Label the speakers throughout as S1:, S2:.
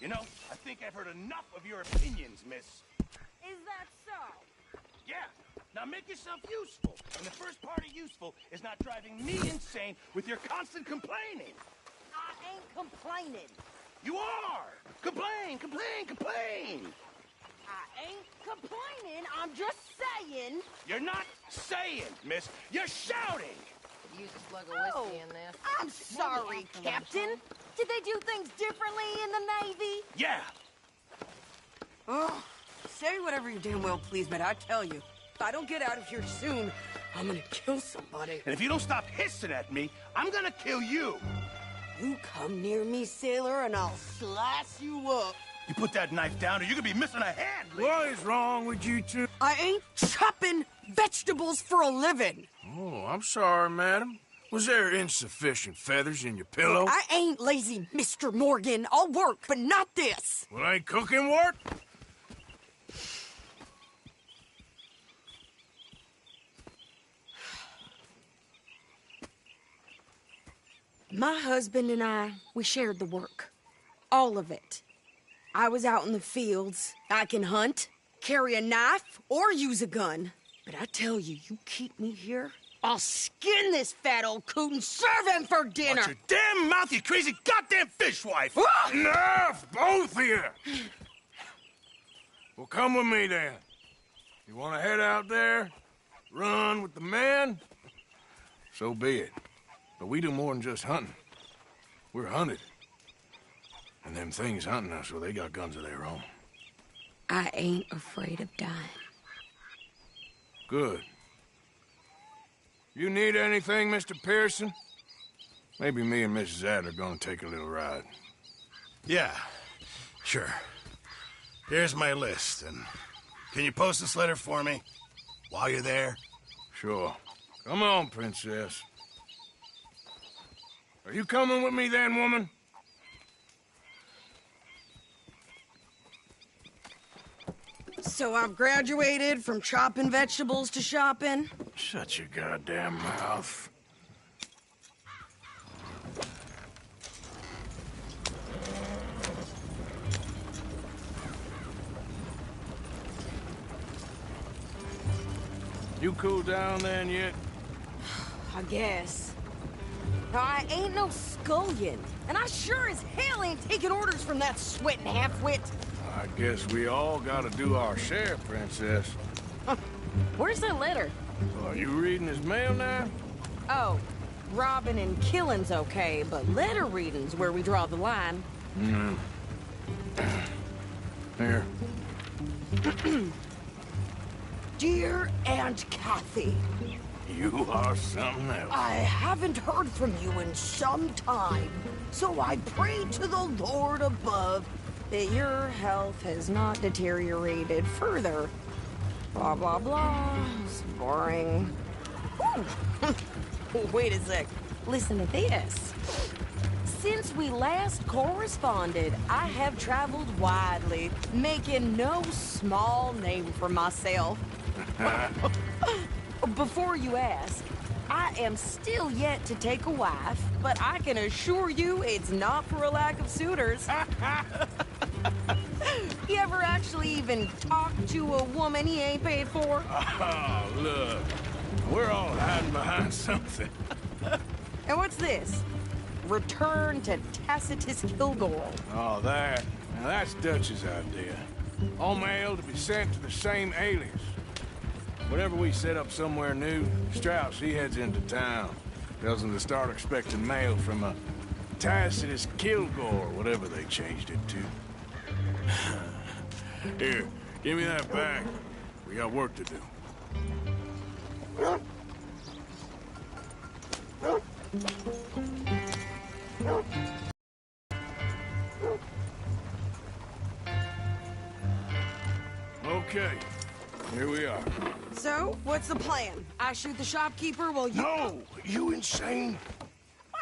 S1: You know, I think I've heard enough of your opinions, miss.
S2: Is that so?
S1: Yeah. Now make yourself useful. And the first part of useful is not driving me insane with your constant complaining.
S2: I ain't complaining.
S1: You are! Complain, complain, complain!
S2: I ain't complaining. I'm just saying.
S1: You're not saying, miss. You're shouting!
S3: Use a slug of whiskey in this.
S2: I'm sorry, Captain. Did they do things differently in the Navy?
S1: Yeah.
S4: Oh, say whatever you damn well please, but I tell you, if I don't get out of here soon, I'm gonna kill somebody.
S1: And if you don't stop hissing at me, I'm gonna kill you.
S4: You come near me, sailor, and I'll slice you up.
S1: You put that knife down or you're gonna be missing a hand.
S5: What is wrong with you two?
S4: I ain't chopping vegetables for a living.
S5: Oh, I'm sorry, madam. Was there insufficient feathers in your pillow?
S4: I ain't lazy, Mr. Morgan. I'll work, but not this.
S5: Well, ain't cooking work?
S4: My husband and I, we shared the work. All of it. I was out in the fields. I can hunt, carry a knife, or use a gun. But I tell you, you keep me here, I'll skin this fat old coot and serve him for dinner.
S1: Watch your damn mouth, you crazy goddamn fishwife!
S5: Enough, both of you! Well, come with me, then. You want to head out there, run with the men? So be it. But we do more than just hunting. We're hunted. And them things hunting us, well, they got guns of their own.
S4: I ain't afraid of dying.
S5: Good. You need anything, Mr. Pearson? Maybe me and Mrs. Adler are gonna take a little ride.
S6: Yeah, sure. Here's my list, and can you post this letter for me while you're there?
S5: Sure. Come on, Princess. Are you coming with me then, woman?
S4: So I've graduated from chopping vegetables to shopping.
S5: Shut your goddamn mouth. You cool down then yet?
S4: I guess. I ain't no scullion, and I sure as hell ain't taking orders from that sweating half-wit.
S5: I guess we all gotta do our share, Princess.
S2: Where's that letter?
S5: Are you reading his mail now?
S4: Oh, robbing and killing's okay, but letter reading's where we draw the line.
S5: Here.
S4: Dear Aunt Kathy,
S5: You are something else.
S4: I haven't heard from you in some time, so I pray to the Lord above that your health has not deteriorated further. Blah, blah, blah. It's boring. Ooh. Wait a sec. Listen to this. Since we last corresponded, I have traveled widely, making no small name for myself. Before you ask, I am still yet to take a wife, but I can assure you it's not for a lack of suitors. You ever actually even talked to a woman he ain't paid for?
S5: Oh, look. We're all hiding behind something.
S4: And what's this? Return to Tacitus Kilgore.
S5: Oh, that. Now, that's Dutch's idea. All mail to be sent to the same alias. Whenever we set up somewhere new, Strauss, he heads into town. Tells them to start expecting mail from a Tacitus Kilgore, whatever they changed it to. Here, give me that back. We got work to do. Okay, here we are.
S4: So, what's the plan? I shoot the shopkeeper while you...
S5: No! You insane?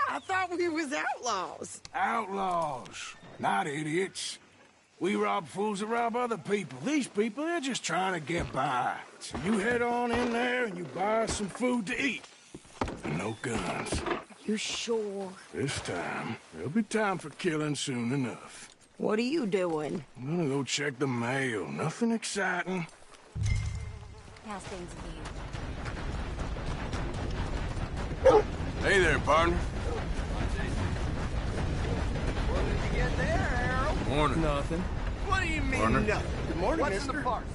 S4: I thought we was outlaws.
S5: Outlaws, not idiots. We rob fools that rob other people. These people, they're just trying to get by. So you head on in there and you buy us some food to eat. And no guns.
S4: You sure?
S5: This time, there'll be time for killing soon enough.
S4: What are you doing?
S5: I'm gonna go check the mail. Nothing exciting.
S2: How's things with you?
S5: Hey there, partner.
S1: What did you get there, Harold?
S5: Morning.
S1: Nothing. What do you mean,
S5: Partner.
S1: nothing? Good morning,
S7: What's
S1: mister.
S7: in the parcel?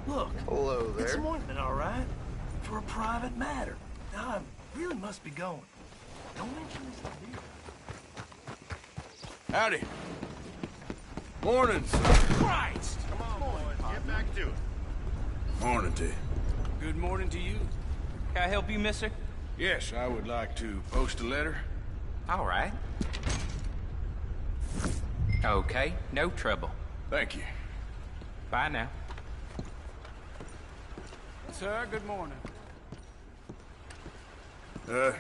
S1: Look,
S7: Hello there.
S1: it's morning, all right? For a private matter. Now, I really must be going. Don't mention this to me.
S5: Howdy. Morning, son.
S1: Christ!
S7: Come on, boys, get back to it.
S5: Morning to you.
S8: Good morning to you. Can I help you, mister?
S5: Yes, I would like to post a letter.
S8: All right. Okay, no trouble.
S5: Thank you.
S8: Bye now.
S7: Sir, good morning.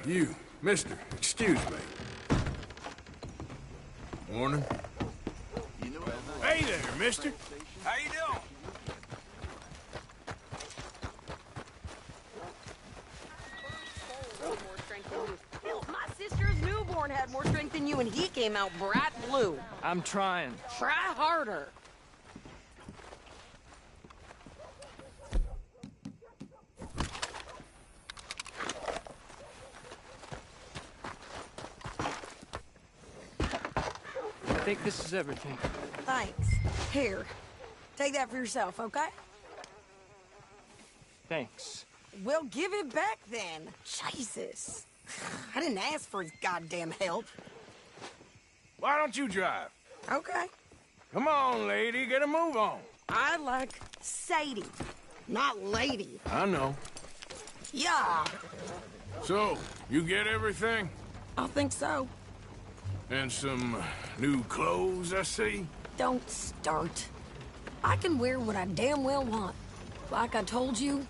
S5: You, mister, excuse me. Morning. Hey there, mister.
S8: How you doing?
S4: Hell, my sister's newborn had more strength than you, and he came out bright blue.
S7: I'm trying.
S4: Try harder.
S7: I think this is everything.
S4: Thanks. Here, take that for yourself, okay?
S7: Thanks.
S4: Well, give it back then. Jesus. I didn't ask for his goddamn help.
S5: Why don't you drive?
S4: Okay.
S5: Come on, lady, get a move on.
S4: I like Sadie, not lady.
S5: I know.
S4: Yeah,
S5: So, you get everything?
S4: I think so.
S5: And some new clothes, I see?
S4: Don't start. I can wear what I damn well want. Like I told you,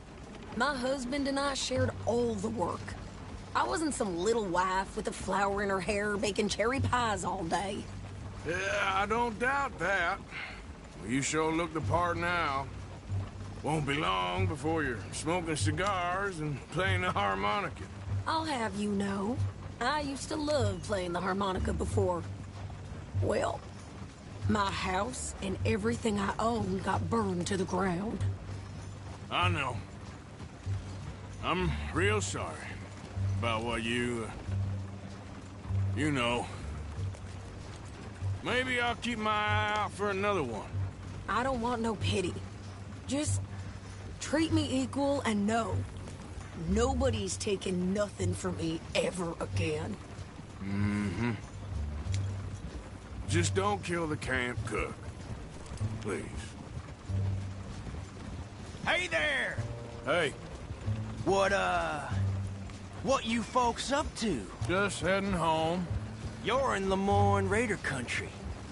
S4: my husband and I shared all the work. I wasn't some little wife with a flower in her hair baking cherry pies all day.
S5: Yeah, I don't doubt that. Well, you sure look the part now. Won't be long before you're smoking cigars and playing the harmonica.
S4: I'll have you know, I used to love playing the harmonica before. Well, my house and everything I owned got burned to the ground.
S5: I know. I'm real sorry about what you know. Maybe I'll keep my eye out for another one.
S4: I don't want no pity. Just treat me equal and know nobody's taking nothing from me ever again.
S5: Mm-hmm. Just don't kill the camp cook. Please.
S1: Hey there!
S5: Hey,
S1: What you folks up to?
S5: just heading home.
S1: You're in Lemoyne Raider country.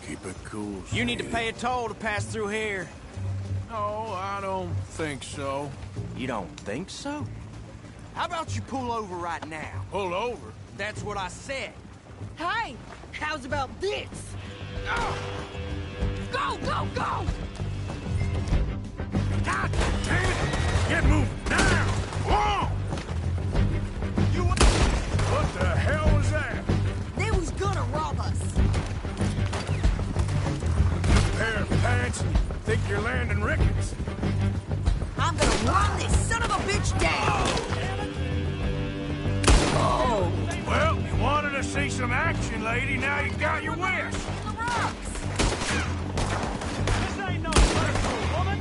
S5: Keep it cool.
S1: You need to
S5: Sadie.
S1: pay a toll to pass through here.
S5: No, I don't think so.
S1: You don't think so? How about you pull over right now?
S5: Pull over.
S1: That's what I said.
S4: Hey, how's about this? Go, go, go!
S5: God damn it! Get moving now! Whoa!
S1: You...
S5: What the hell was that?
S4: They was gonna rob us.
S5: Pair of pants and think you're landing Ricketts.
S4: I'm gonna run this son of a bitch down. Oh,
S5: Well, you wanted to see some action, lady. Now you got your wish.
S4: the rocks.
S1: This ain't no personal, woman!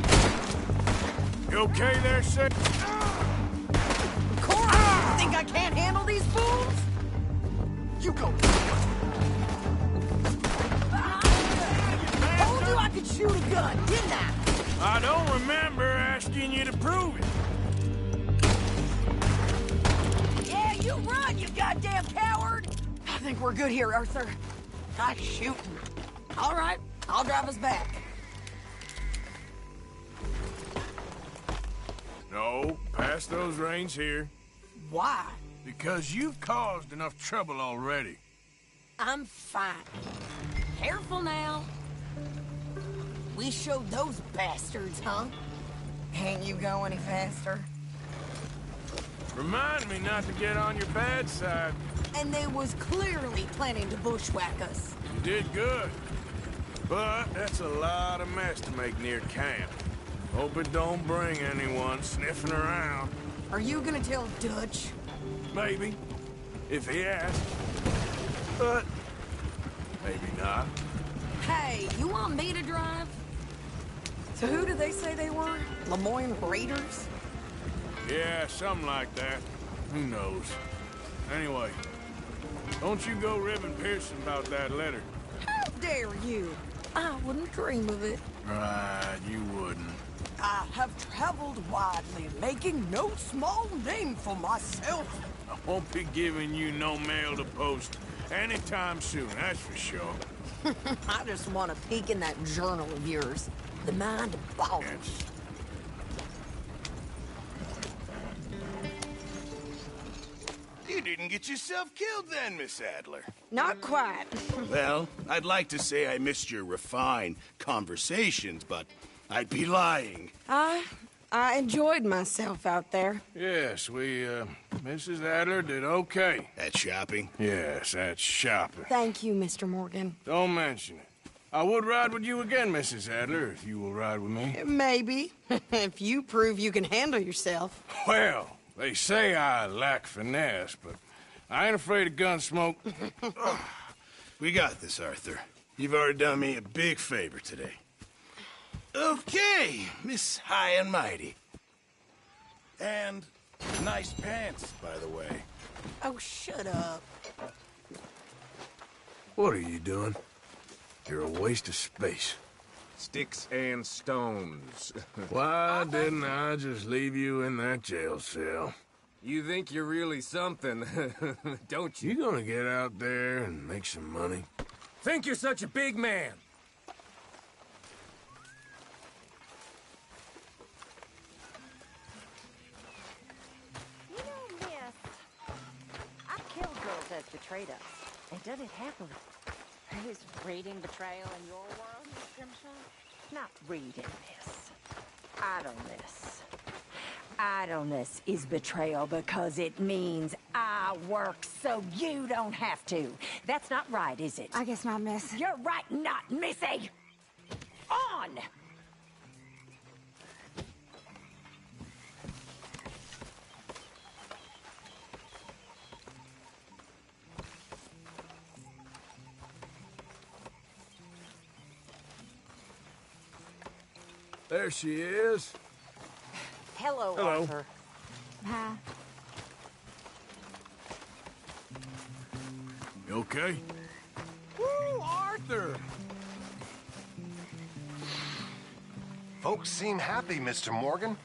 S5: You okay there, Sid?
S4: Cora, you think I can't handle these fools? You go. Told you I could shoot a gun, didn't I?
S5: I don't remember asking you to prove it.
S4: Yeah, you run, you goddamn coward! I think we're good here, Arthur. Nice shooting. All right, I'll drive us back.
S5: No, pass those reins here.
S4: Why?
S5: Because you've caused enough trouble already.
S4: I'm fine. Careful now. We showed those bastards, huh? Can't you go any faster?
S5: Remind me not to get on your bad side.
S4: And they was clearly planning to bushwhack us.
S5: You did good. But that's a lot of mess to make near camp. Hope it don't bring anyone sniffing around.
S4: Are you gonna tell Dutch?
S5: Maybe, if he asks. But maybe not.
S4: Hey, you want me to drive? So who did they say they were? Lemoyne Raiders?
S5: Yeah, something like that. Who knows? Anyway, don't you go ribbing Pearson about that letter.
S4: How dare you? I wouldn't dream of it.
S5: Right, you wouldn't.
S4: I have traveled widely, making no small name for myself.
S5: I won't be giving you no mail to post anytime soon, that's for sure.
S4: I just want to peek in that journal of yours. The mind boggles.
S5: Yes.
S1: You didn't get yourself killed then, Miss Adler.
S4: Not quite.
S6: Well, I'd like to say I missed your refined conversations, but I'd be lying.
S4: I enjoyed myself out there.
S5: Yes, Mrs. Adler did okay.
S6: At shopping?
S5: Yes, that's shopping.
S4: Thank you, Mr. Morgan.
S5: Don't mention it. I would ride with you again, Mrs. Adler, if you will ride with me.
S4: Maybe. If you prove you can handle yourself.
S5: Well, they say I lack finesse, but I ain't afraid of gun smoke.
S6: We got this, Arthur. You've already done me a big favor today. Okay, Miss High and Mighty.
S1: And nice pants, by the way.
S4: Oh, shut up.
S5: What are you doing? You're a waste of space.
S9: Sticks and stones.
S5: Why didn't I just leave you in that jail cell?
S9: You think you're really something, don't you?
S5: You gonna get out there and make some money?
S9: Think you're such a big man.
S2: You know, miss, I've killed girls that's betrayed us. And done it happily. Is reading betrayal in your world, Miss Grimshaw? Not reading, miss. Idleness. Idleness is betrayal because it means I work so you don't have to. That's not right, is it?
S10: I guess not, miss.
S2: You're right, not missy. On!
S5: There she is.
S2: Hello,
S5: Hello.
S2: Arthur.
S10: Hi.
S5: You okay?
S11: Woo, Arthur!
S12: Folks seem happy, Mr. Morgan.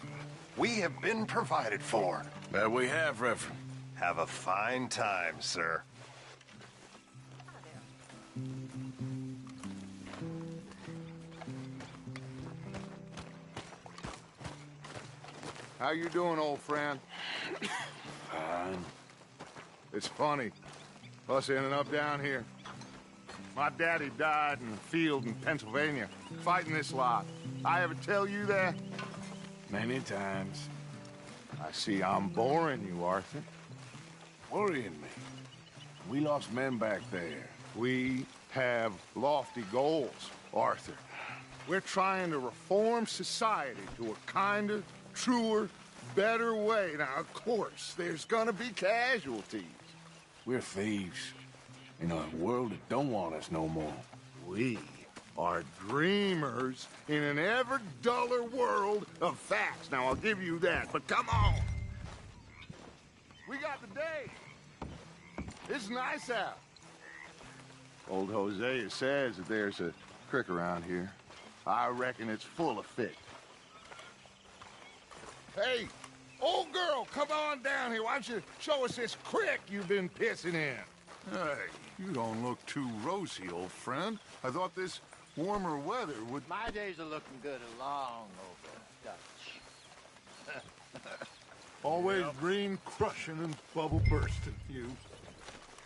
S12: We have been provided for.
S5: That we have, Reverend.
S12: Have a fine time, sir.
S11: How you doing, old friend?
S5: Fine.
S11: It's funny, us ending up down here. My daddy died in the field in Pennsylvania, fighting this lot. I ever tell you that?
S5: Many times.
S11: I see I'm boring you, Arthur.
S5: Worrying me. We lost men back there.
S11: We have lofty goals, Arthur. We're trying to reform society to a kinder, truer, better way. Now, of course, there's gonna be casualties.
S5: We're thieves. In a world that don't want us no more.
S11: We are dreamers in an ever duller world of facts. Now, I'll give you that, but come on. We got the day. It's nice out. Old Hosea says that there's a creek around here. I reckon it's full of fish. Hey, old girl, come on down here. Why don't you show us this creek you've been pissing in?
S13: Hey, you don't look too rosy, old friend. I thought this warmer weather would...
S14: My days are looking good along over Dutch.
S13: Always dream crushing and bubble bursting, you.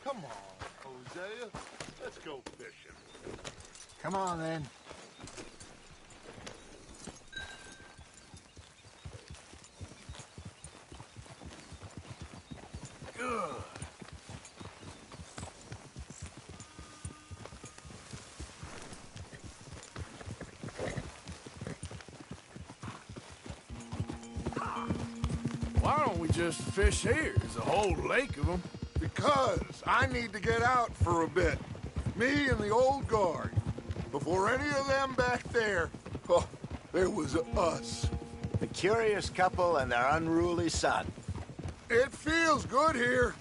S13: Come on, Hosea. Let's go fishing.
S14: Come on, then.
S5: Good. just fish here? There's a whole lake of them.
S11: Because I need to get out for a bit. Me and the old guard. Before any of them back there, oh, there was us.
S14: The curious couple and their unruly son.
S11: It feels good here.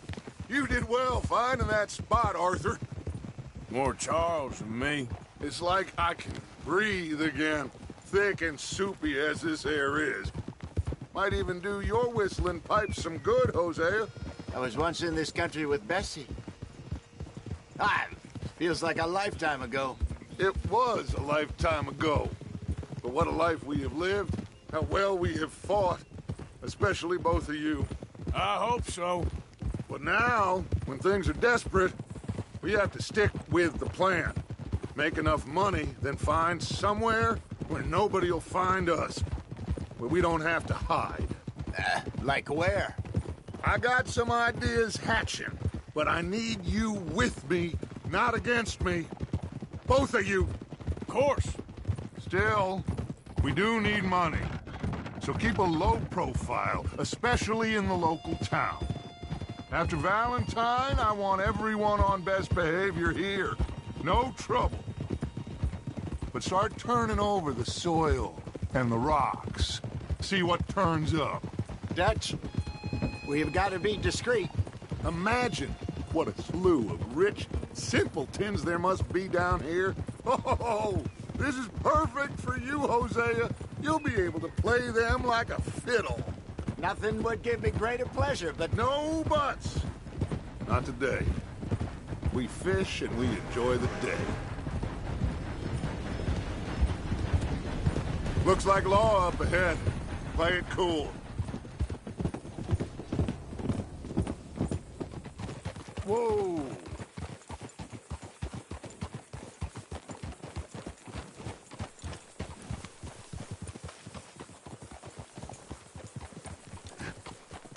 S11: You did well finding that spot, Arthur.
S5: More Charles than me.
S11: It's like I can breathe again, thick and soupy as this air is. Might even do your whistling pipes some good, Hosea.
S14: I was once in this country with Bessie. Feels like a lifetime ago.
S11: It was a lifetime ago. But what a life we have lived. How well we have fought. Especially both of you.
S5: I hope so.
S11: But now, when things are desperate, we have to stick with the plan. Make enough money, then find somewhere where nobody will find us. Where we don't have to hide.
S14: Like where?
S11: I got some ideas hatching, but I need you with me, not against me. Both of you.
S5: Of course.
S11: Still, we do need money. So keep a low profile, especially in the local town. After Valentine, I want everyone on best behavior here. No trouble. But start turning over the soil and the rocks. See what turns up.
S14: Dutch, we've got to be discreet.
S11: Imagine what a slew of rich simpletons there must be down here. Oh, this is perfect for you, Hosea. You'll be able to play them like a fiddle.
S14: Nothing would give me greater pleasure, but
S11: no buts. Not today. We fish and we enjoy the day. Looks like law up ahead. Play it cool. Whoa.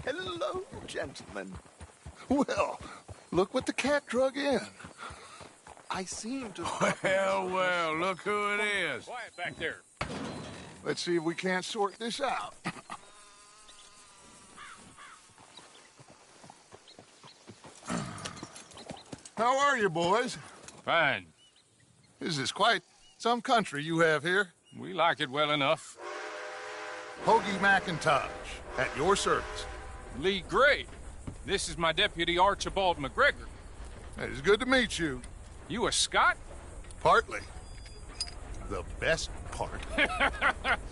S14: hello, gentlemen.
S11: Well, look what the cat drug in.
S14: I seem to...
S5: Well, look who it is.
S8: Quiet back there.
S11: Let's see if we can't sort this out. How are you, boys?
S8: Fine.
S11: This is quite some country you have here.
S8: We like it well enough.
S11: Hoagie McIntosh, at your service.
S8: Lee Gray. This is my deputy Archibald McGregor.
S11: It is good to meet you.
S8: You a Scot?
S11: Partly. The best part.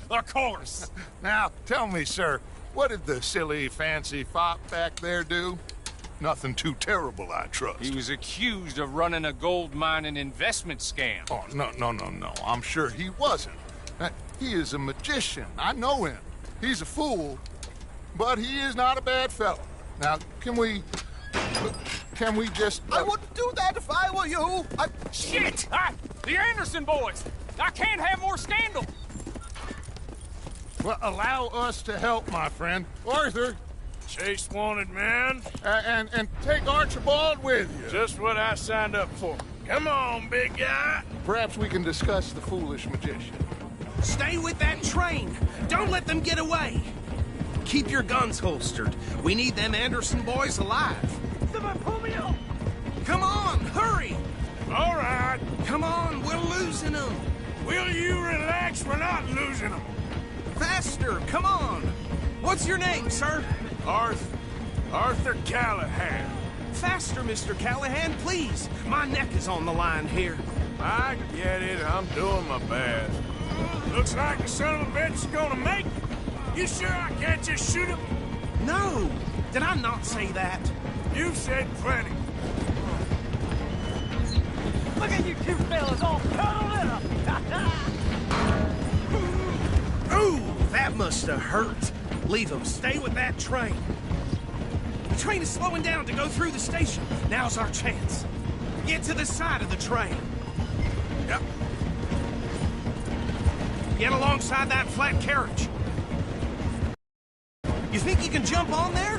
S8: Of course.
S11: Now, tell me, sir, what did the silly, fancy fop back there do? Nothing too terrible, I trust.
S8: He was accused of running a gold mining investment scam.
S11: Oh, no. I'm sure he wasn't. He is a magician. I know him. He's a fool, but he is not a bad fellow. Now, can we just...
S14: I wouldn't do that if I were you.
S8: Shit! The Anderson boys! I can't have more scandal!
S11: Well, allow us to help, my friend. Arthur.
S5: Chase wanted man.
S11: And take Archibald with you.
S5: Just what I signed up for. Come on, big guy.
S11: Perhaps we can discuss the foolish magician.
S1: Stay with that train. Don't let them get away. Keep your guns holstered. We need them Anderson boys alive. Someone pull me up. Come on, hurry.
S5: All right.
S1: Come on, we're losing them.
S5: Will you relax? We're not losing them.
S1: Faster, come on. What's your name, sir?
S5: Arthur Callahan.
S1: Faster, Mr. Callahan, please. My neck is on the line here.
S5: I get it. I'm doing my best. Looks like the son of a bitch is gonna make it. You sure I can't just shoot him?
S1: No. Did I not say that?
S5: You said plenty.
S10: Look at you two fellas all cuddled up.
S1: Ooh, that must have hurt. Leave them. Stay with that train. The train is slowing down to go through the station. Now's our chance. Get to the side of the train. Yep. Get alongside that flat carriage. You think you can jump on there?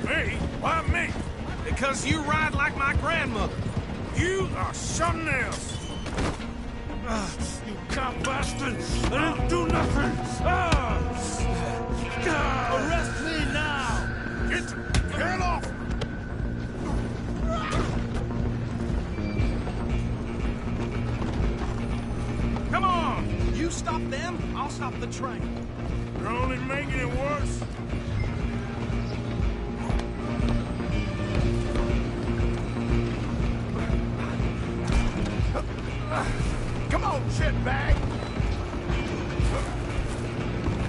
S5: Me? Why me?
S1: Because you ride like my grandmother.
S5: You are something else. You cop bastard! I didn't do nothing!
S10: Arrest me now!
S5: Get the hell off!
S1: Come on! You stop them, I'll stop the train.
S5: You're only making it worse.
S11: Come on, shitbag!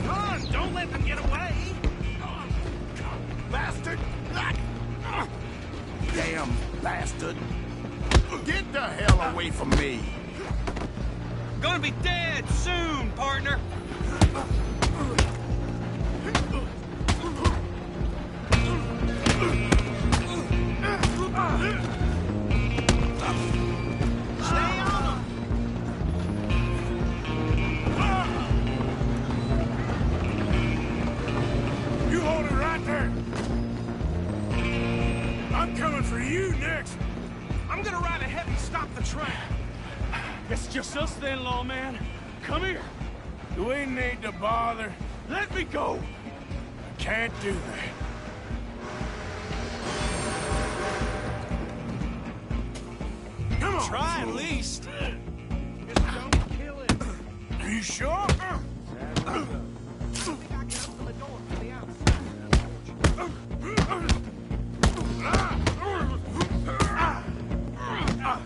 S1: Run! Don't let them get away!
S11: Bastard! Damn bastard! Get the hell away from me!
S10: Gonna be dead soon, partner.
S1: Stay on them!
S5: You hold it right there. I'm coming for you next.
S1: I'm gonna ride ahead and stop the train.
S10: It's just us then, lawman. Come here.
S5: Do we need to bother?
S10: Let me go.
S5: I can't do that. Come on.
S10: Try at least.
S1: Just don't kill him.
S5: Are you sure?
S1: We got guns on the door from the outside.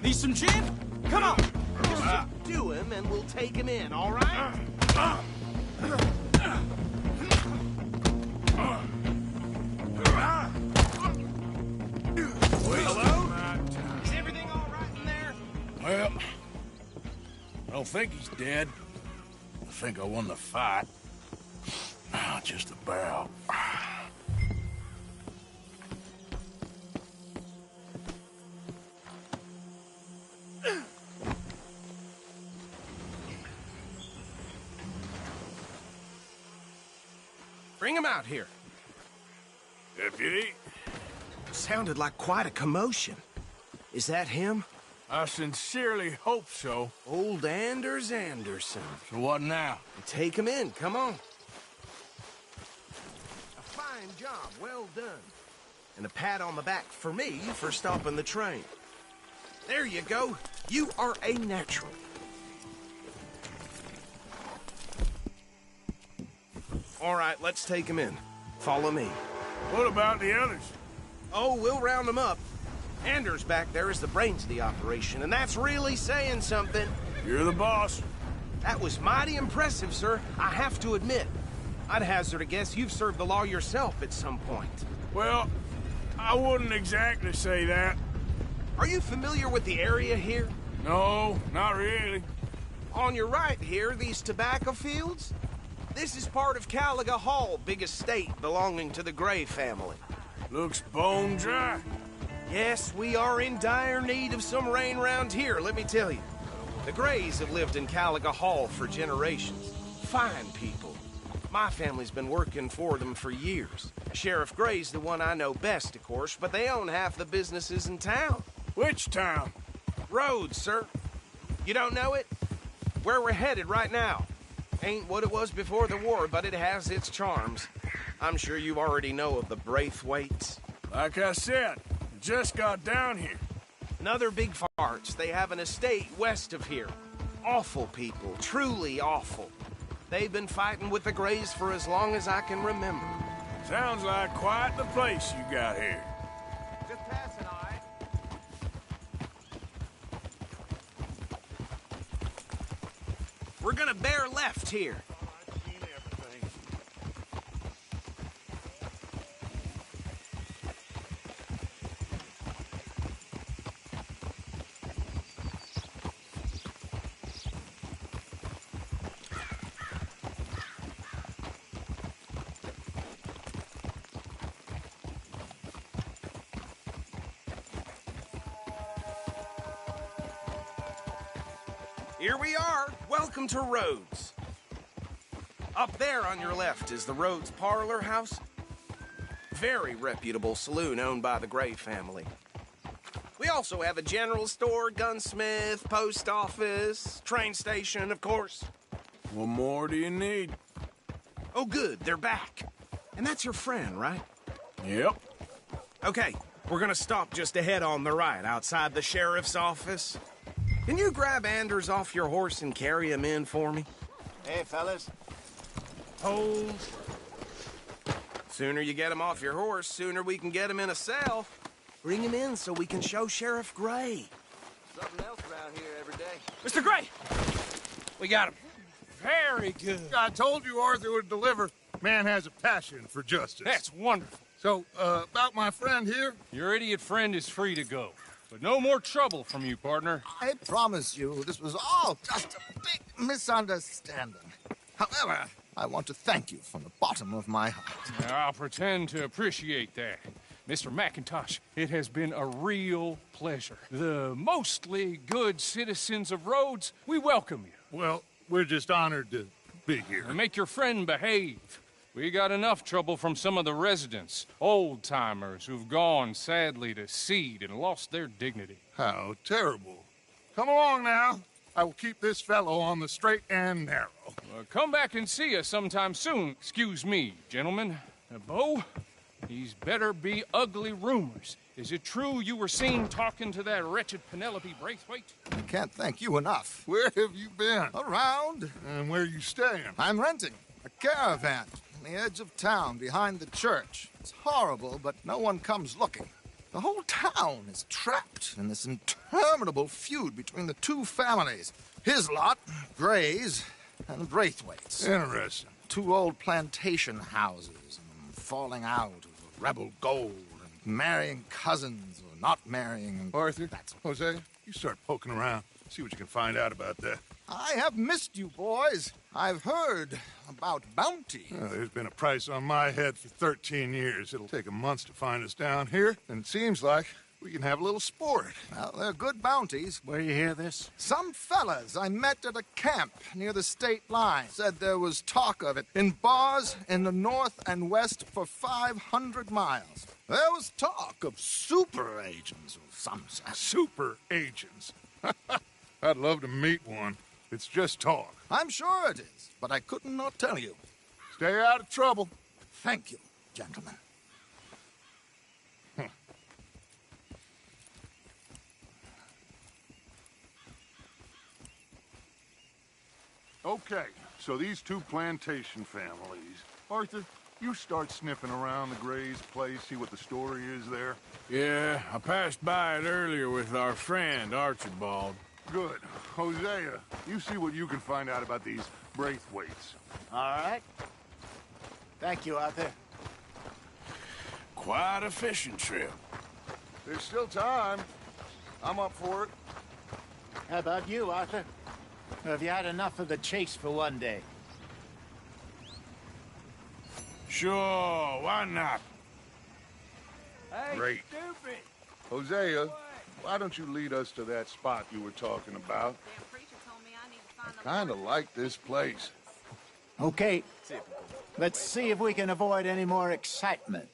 S10: Need some gin? Come on.
S1: Just subdue him and we'll take him in, all right? Hello? Is everything all right in there?
S5: Well, I don't think he's dead. I think I won the fight. Just about.
S1: Bring him out here.
S5: Deputy?
S1: Sounded like quite a commotion. Is that him?
S5: I sincerely hope so.
S1: Old Anders Anderson.
S5: So what now?
S1: Take him in, come on. A fine job, well done. And a pat on the back for me for stopping the train. There you go. You are a natural. All right, let's take him in. Follow me.
S5: What about the others?
S1: Oh, we'll round them up. Anders back there is the brains of the operation, and that's really saying something.
S5: You're the boss.
S1: That was mighty impressive, sir. I have to admit. I'd hazard a guess you've served the law yourself at some point.
S5: Well, I wouldn't exactly say that.
S1: Are you familiar with the area here?
S5: No, not really.
S1: On your right here, these tobacco fields? This is part of Caliga Hall, big estate belonging to the Gray family.
S5: Looks bone dry.
S1: Yes, we are in dire need of some rain round here, let me tell you. The Grays have lived in Caliga Hall for generations. Fine people. My family's been working for them for years. Sheriff Gray's the one I know best, of course, but they own half the businesses in town.
S5: Which town?
S1: Rhodes, sir. You don't know it? Where we're headed right now. Ain't what it was before the war, but it has its charms. I'm sure you already know of the Braithwaites.
S5: Like I said, just got down here.
S1: Another big farts. They have an estate west of here. Awful people, truly awful. They've been fighting with the Grays for as long as I can remember.
S5: Sounds like quite the place you got here.
S1: Just passing, all right? We're gonna bear left here. Here we are. Welcome to Rhodes. Up there on your left is the Rhodes Parlor House. Very reputable saloon owned by the Gray family. We also have a general store, gunsmith, post office, train station, of course.
S5: What more do you need?
S1: Oh, good. They're back. And that's your friend, right?
S5: Yep.
S1: Okay, we're gonna stop just ahead on the right, outside the sheriff's office. Can you grab Anders off your horse and carry him in for me?
S14: Hey, fellas.
S1: Hold. Sooner you get him off your horse, sooner we can get him in a cell. Bring him in so we can show Sheriff Gray.
S9: Something else around here every day.
S8: Mr. Gray! We got him. Very good.
S13: I told you Arthur would deliver. Man has a passion for justice.
S8: That's wonderful.
S13: So, about my friend here?
S15: Your idiot friend is free to go. But no more trouble from you, partner.
S16: I promise you, this was all just a big misunderstanding. However, I want to thank you from the bottom of my heart.
S15: I'll pretend to appreciate that. Mr. McIntosh, it has been a real pleasure. The mostly good citizens of Rhodes, we welcome you.
S13: Well, we're just honored to be here.
S15: And make your friend behave. We got enough trouble from some of the residents, old-timers who've gone, sadly, to seed and lost their dignity.
S13: How terrible. Come along now. I will keep this fellow on the straight and narrow.
S15: Come back and see us sometime soon. Excuse me, gentlemen. Bo, these better be ugly rumors. Is it true you were seen talking to that wretched Penelope Braithwaite?
S16: I can't thank you enough.
S13: Where have you been?
S16: Around.
S13: And where are you staying?
S16: I'm renting a caravan on the edge of town behind the church. It's horrible, but no one comes looking. The whole town is trapped in this interminable feud between the two families. His lot, Gray's, and Braithwaite's.
S13: Interesting.
S16: Two old plantation houses, and falling out of rebel gold, and marrying cousins or not marrying. And
S13: Arthur, Hosea, you start poking around. See what you can find out about that.
S16: I have missed you, boys. I've heard about bounty.
S13: There's been a price on my head for 13 years. It'll take a month to find us down here, and it seems like we can have a little sport.
S16: Well, they're good bounties.
S14: Where you hear this?
S16: Some fellas I met at a camp near the state line said there was talk of it in bars in the north and west for 500 miles. There was talk of super agents of some sort.
S13: Super agents? I'd love to meet one. It's just talk.
S16: I'm sure it is, but I couldn't not tell you.
S13: Stay out of trouble.
S16: Thank you, gentlemen.
S13: Okay, so these two plantation families. Arthur, you start sniffing around the Gray's place, see what the story is there.
S5: Yeah, I passed by it earlier with our friend, Archibald.
S13: Good. Hosea, you see what you can find out about these Braithwaites.
S14: All right. Thank you, Arthur.
S5: Quite a fishing trip.
S13: There's still time. I'm up for it.
S14: How about you, Arthur? Have you had enough of the chase for one day?
S5: Sure, why not?
S10: Hey,
S13: Great.
S10: stupid!
S13: Hosea, why don't you lead us to that spot you were talking about? I kind of like this place.
S14: Okay. Let's see if we can avoid any more excitement.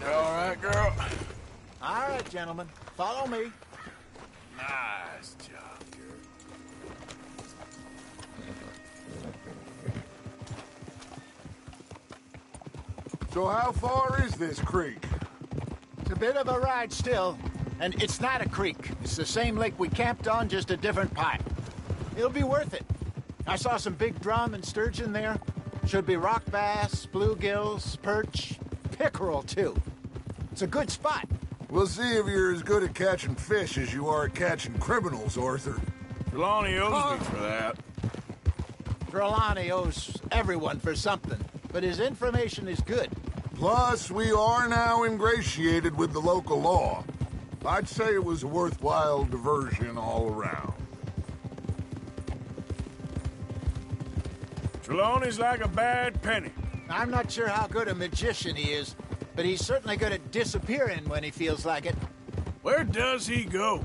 S5: All right, girl?
S14: All right, gentlemen. Follow me.
S5: Nice job, girl.
S13: So how far is this creek?
S14: It's a bit of a ride still, and it's not a creek. It's the same lake we camped on, just a different pipe. It'll be worth it. I saw some big drum and sturgeon there. Should be rock bass, bluegills, perch, pickerel, too. It's a good spot.
S13: We'll see if you're as good at catching fish as you are at catching criminals, Arthur.
S5: Trelawney owes me for that.
S14: Trelawney owes everyone for something, but his information is good.
S13: Plus, we are now ingratiated with the local law. I'd say it was a worthwhile diversion all around.
S5: Trelawney's like a bad penny.
S14: I'm not sure how good a magician he is, but he's certainly good at disappearing when he feels like it.
S5: Where does he go?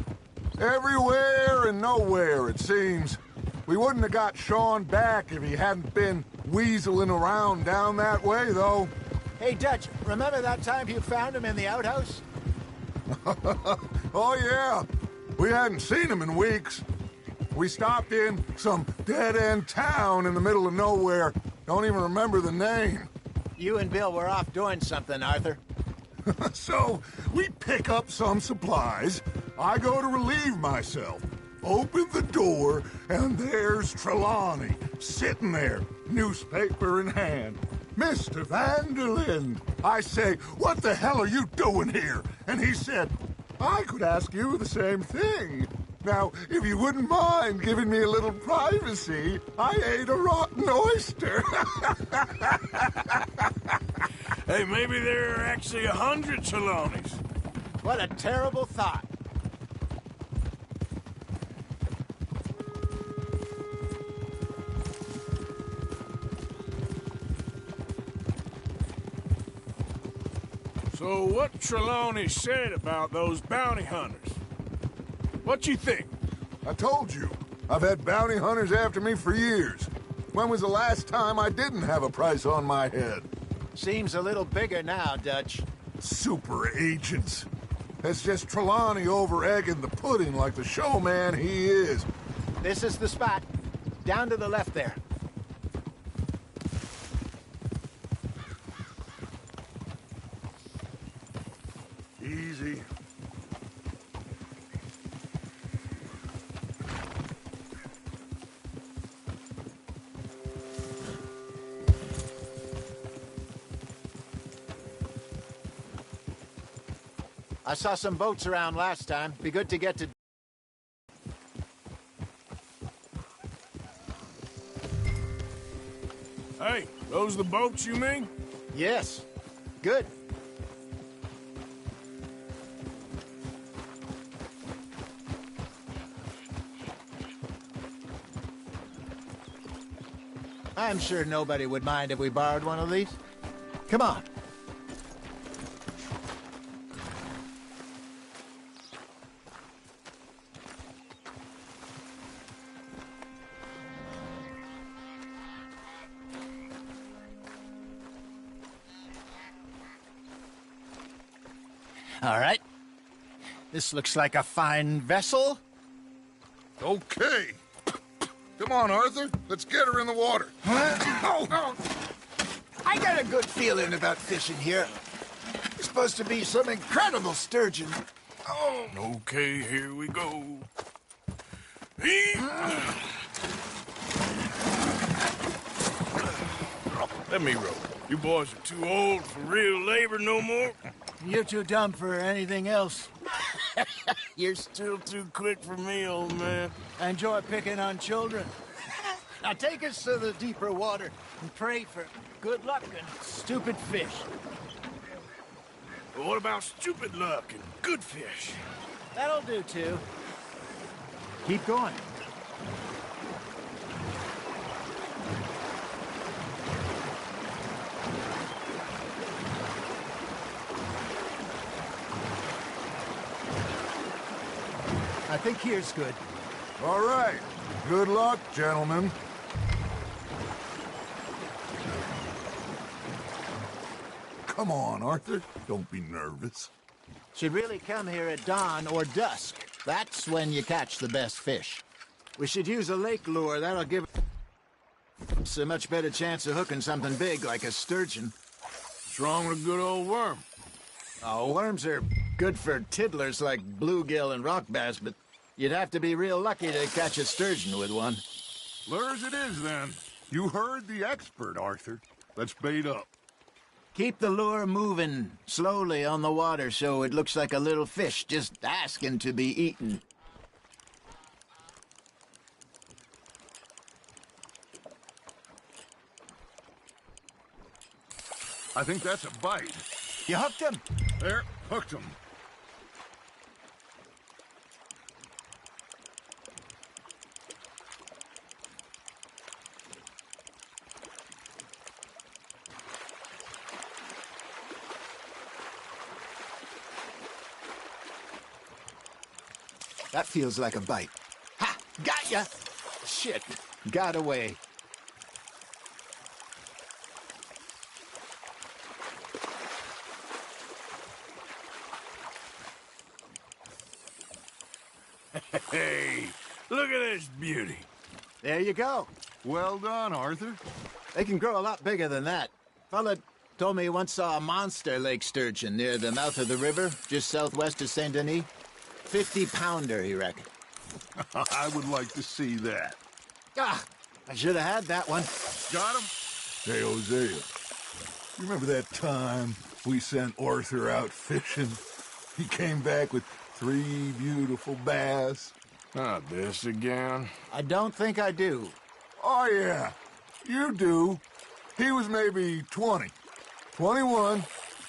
S13: Everywhere and nowhere, it seems. We wouldn't have got Sean back if he hadn't been
S11: weaseling around down that way, though.
S14: Hey, Dutch, remember that time you found him in the outhouse?
S11: Oh, yeah. We hadn't seen him in weeks. We stopped in some dead-end town in the middle of nowhere. Don't even remember the name.
S14: You and Bill were off doing something, Arthur.
S11: So, we pick up some supplies. I go to relieve myself. Open the door, and there's Trelawney, sitting there, newspaper in hand. Mr. Vanderlyn. I say, what the hell are you doing here? And he said, I could ask you the same thing. Now, if you wouldn't mind giving me a little privacy, I ate a rotten oyster.
S5: Hey, maybe there are actually 100 Trelawneys.
S14: What a terrible thought.
S5: So what Trelawney said about those bounty hunters? What you think?
S11: I told you. I've had bounty hunters after me for years. When was the last time I didn't have a price on my head?
S14: Seems a little bigger now, Dutch.
S11: Super agents. That's just Trelawney over-egging the pudding like the showman he is.
S14: This is the spot. Down to the left there.
S11: Easy.
S14: I saw some boats around last time. Be good to get to...
S5: Hey, those the boats you mean?
S14: Yes. Good. I'm sure nobody would mind if we borrowed one of these. Come on. All right. This looks like a fine vessel.
S11: Okay. Come on, Arthur. Let's get her in the water.
S14: Oh. I got a good feeling about fishing here. It's supposed to be some incredible sturgeon.
S5: Oh. Okay, here we go. Let me row. You boys are too old for real labor no more.
S14: You're too dumb for anything else.
S5: You're still too quick for me, old man.
S14: I enjoy picking on children. Now take us to the deeper water and pray for good luck and stupid fish.
S5: But what about stupid luck and good fish?
S14: That'll do, too. Keep going. I think here's good.
S11: All right. Good luck, gentlemen. Come on, Arthur. Don't be nervous.
S14: Should really come here at dawn or dusk. That's when you catch the best fish. We should use a lake lure. That'll give us a much better chance of hooking something big like a sturgeon.
S5: What's wrong with a good old worm?
S14: Oh, worms are good for tiddlers like bluegill and rock bass, but you'd have to be real lucky to catch a sturgeon with one.
S11: Lures it is, then. You heard the expert, Arthur. Let's bait up.
S14: Keep the lure moving slowly on the water so it looks like a little fish just asking to be eaten.
S11: I think that's a bite.
S14: You hooked him?
S11: There, hooked him.
S14: That feels like a bite. Ha! Got ya! Shit. Got away.
S5: Hey, look at this beauty.
S14: There you go.
S13: Well done, Arthur.
S14: They can grow a lot bigger than that. Fella told me he once saw a monster lake sturgeon near the mouth of the river, just southwest of Saint Denis. 50-pounder, he reckoned.
S13: I would like to see that.
S14: Ah, I should have had that one.
S13: Got him? Hey, Hosea. You remember that time we sent Arthur out fishing? He came back with 3 beautiful bass.
S5: Not this again.
S14: I don't think I do.
S13: Oh, yeah. You do. He was maybe 20. 21.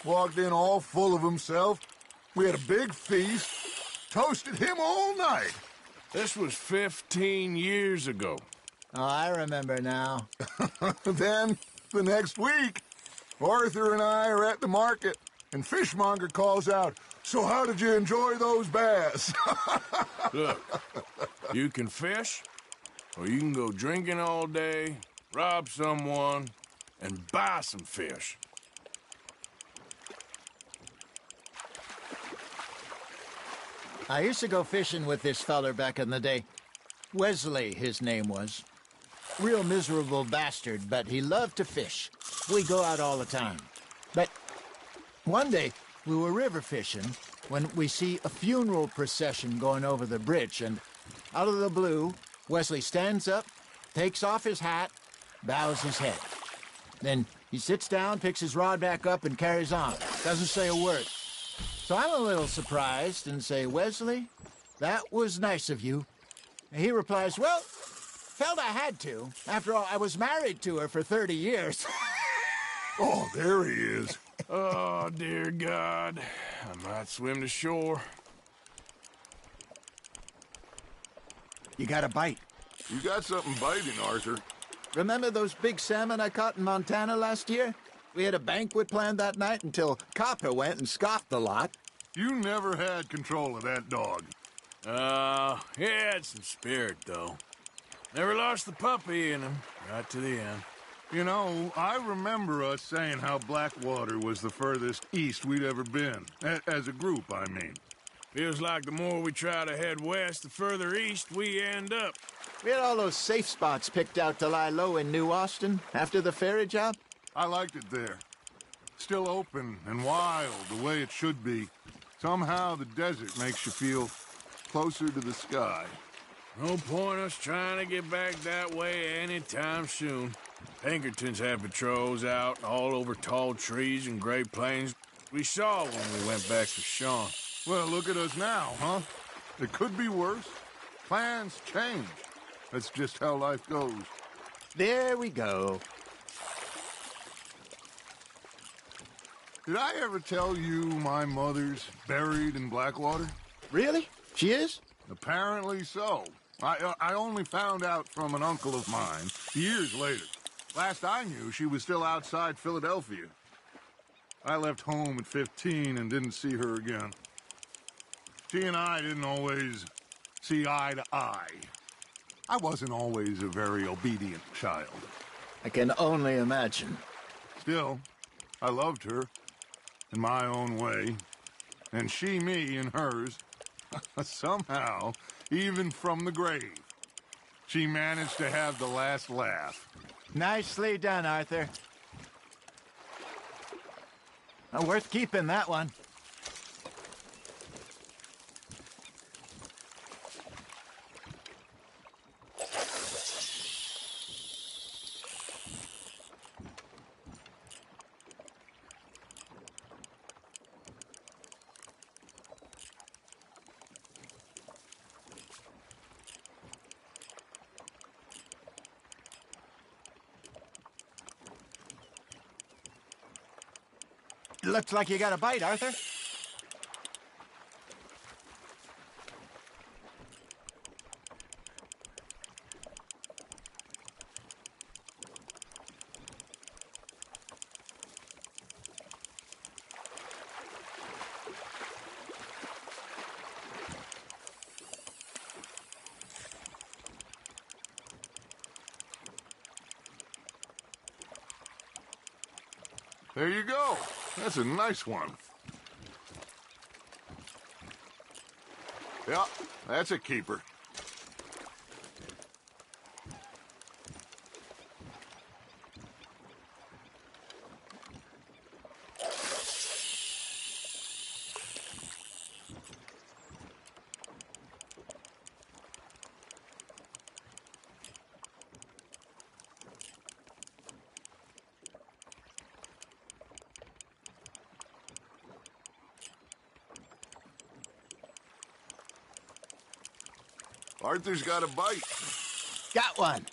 S13: Walked in all full of himself. We had a big feast. Toasted him all night.
S5: This was 15 years ago.
S14: Oh, I remember now.
S13: Then, the next week, Arthur and I are at the market, and Fishmonger calls out, "So how did you enjoy those bass?"
S5: Look, you can fish, or you can go drinking all day, rob someone, and buy some fish.
S14: I used to go fishing with this feller back in the day. Wesley, his name was. Real miserable bastard, but he loved to fish. We go out all the time. But one day, we were river fishing when we see a funeral procession going over the bridge, and out of the blue, Wesley stands up, takes off his hat, bows his head. Then he sits down, picks his rod back up, and carries on. Doesn't say a word. So I'm a little surprised and say, "Wesley, that was nice of you." And he replies, "Well, felt I had to. After all, I was married to her for 30 years.
S13: Oh, there he is.
S5: Oh, dear God. I might swim to shore.
S14: You got a bite.
S13: You got something biting, Arthur.
S14: Remember those big salmon I caught in Montana last year? We had a banquet planned that night until Copper went and scoffed the lot.
S13: You never had control of that dog.
S5: He had some spirit, though. Never lost the puppy in him, right to the end.
S13: You know, I remember us saying how Blackwater was the furthest east we'd ever been. As a group, I mean.
S5: Feels like the more we try to head west, the further east we end up.
S14: We had all those safe spots picked out to lie low in New Austin after the ferry job.
S13: I liked it there. Still open and wild, the way it should be. Somehow the desert makes you feel closer to the sky.
S5: No point us trying to get back that way anytime soon. Pinkertons had patrols out all over tall trees and Great Plains. We saw when we went back to Sean.
S13: Well, look at us now, huh? It could be worse. Plans change. That's just how life goes.
S14: There we go.
S13: Did I ever tell you my mother's buried in Blackwater?
S14: Really? She is?
S13: Apparently so. I only found out from an uncle of mine years later. Last I knew, she was still outside Philadelphia. I left home at 15 and didn't see her again. She and I didn't always see eye to eye. I wasn't always a very obedient child.
S14: I can only imagine.
S13: Still, I loved her in my own way, and she me in hers. Somehow, even from the grave, she managed to have the last laugh.
S14: Nicely done, Arthur. Worth keeping, that one. Looks like you got a bite, Arthur.
S13: There you go. That's a nice one. Yeah, that's a keeper. Arthur's got a bite.
S14: Got one.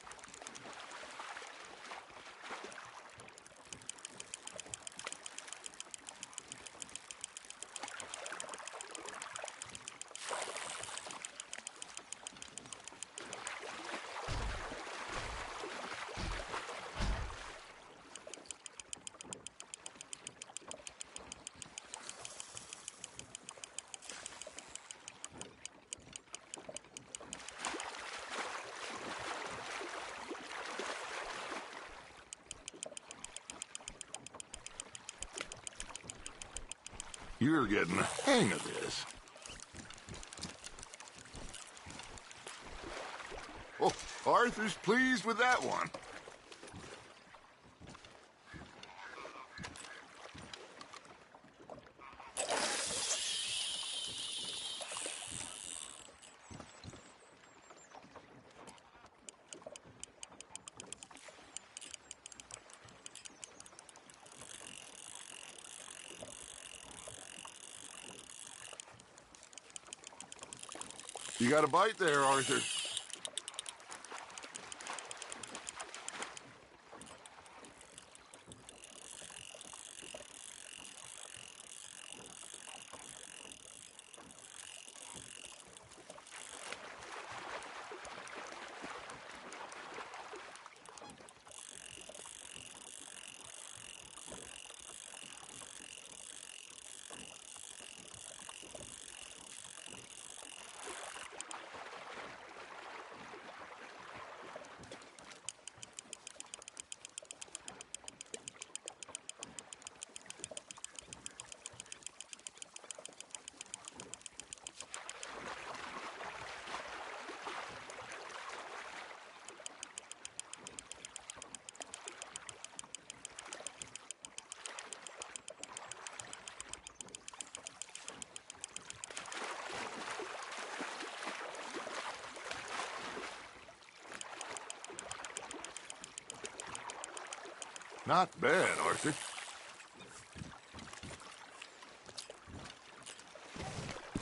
S13: You're getting the hang of this. Oh, Arthur's pleased with that one. You got a bite there, Arthur. Not bad, Arthur.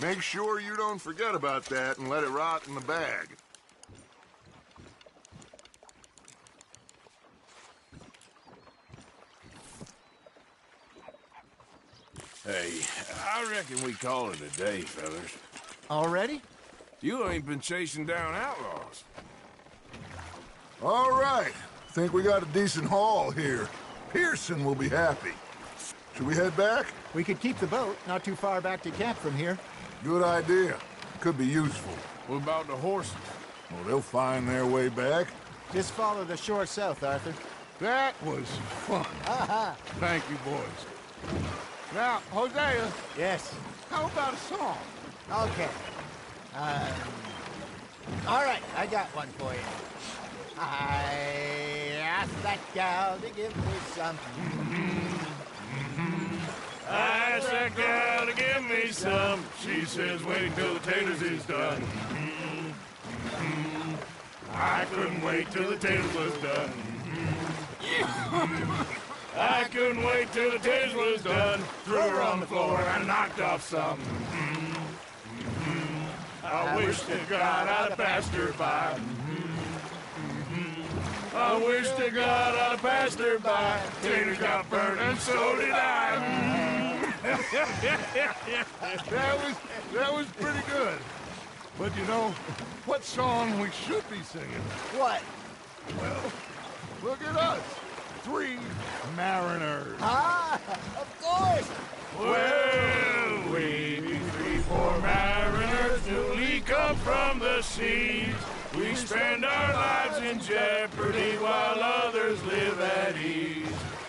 S13: Make sure you don't forget about that and let it rot in the bag.
S5: Hey, I reckon we call it a day, fellas.
S14: Already?
S5: You ain't been chasing down outlaws.
S13: All right. Think we got a decent haul here. Pearson will be happy. Should we head back?
S14: We could keep the boat not too far back to camp from here.
S13: Good idea. Could be useful.
S5: What about the horses?
S13: Well, they'll find their way back.
S14: Just follow the shore south, Arthur.
S5: That was fun.
S14: Aha!
S5: Thank you, boys. Now, Hosea.
S14: Yes.
S5: How about a song?
S14: Okay. All right, I got one for you. I asked that gal to give me some.
S5: I asked that gal to give me some. She says, wait till the taters is done. I couldn't wait till the taters was done. I couldn't wait till the taters was done. Threw her on the floor and knocked off some. I wish to God I'd have passed her by. I wish to God I'd have passed her by. Taters got burned and so did I.
S13: That was pretty good. But you know, what song we should be singing?
S14: What?
S13: Well, look at us. 3 mariners.
S14: Ah, of course.
S5: Well, we be 3 poor mariners newly come from the seas. We spend our lives in jeopardy while others live at ease.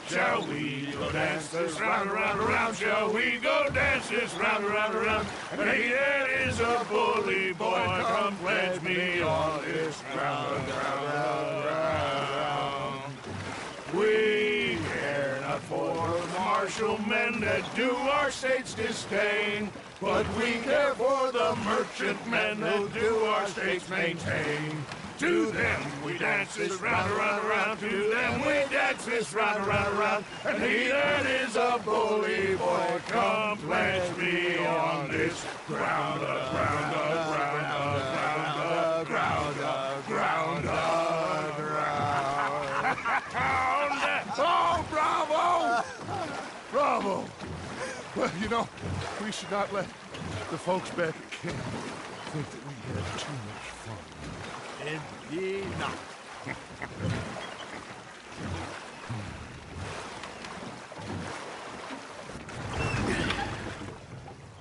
S5: Shall we go dance this round, around, around? Shall we go dance this round, around, around? And he that is a bully boy, come pledge me on this round, round, round. We care not for the martial men that do our state's disdain, but we care for the merchant men that do our state's maintain. To them we dance this round, around, around. To them we dance this round, around, around. And he that is a bully boy, come pledge me on this ground, ground, ground, ground, ground, ground, ground. Oh, bravo! Bravo! Well, you know, we should not let the folks back at camp think that we had too much fun.
S14: Indeed not.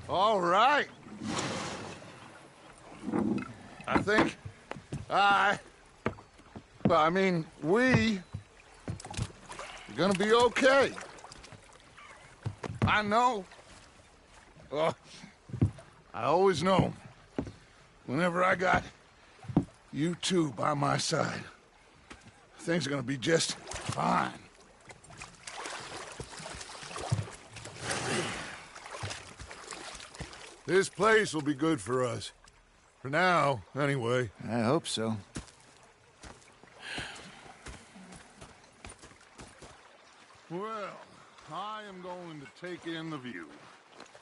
S13: All right. I think we are gonna be okay. I know. Well, I always know. Whenever I got you two by my side, things are gonna be just fine. This place will be good for us. For now, anyway.
S14: I hope so.
S13: Well, I am going to take in the view.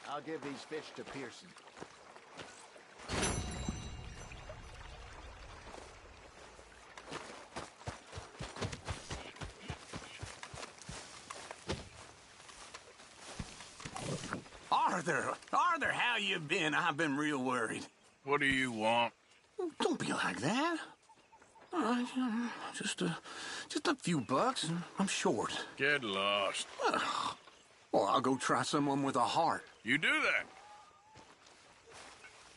S14: I'll give these fish to Pearson.
S17: Arthur, how you been? I've been real worried.
S5: What do you want?
S17: Don't be like that. All right, just a few bucks, and I'm short.
S5: Get lost.
S17: Well, I'll go try someone with a heart.
S5: You do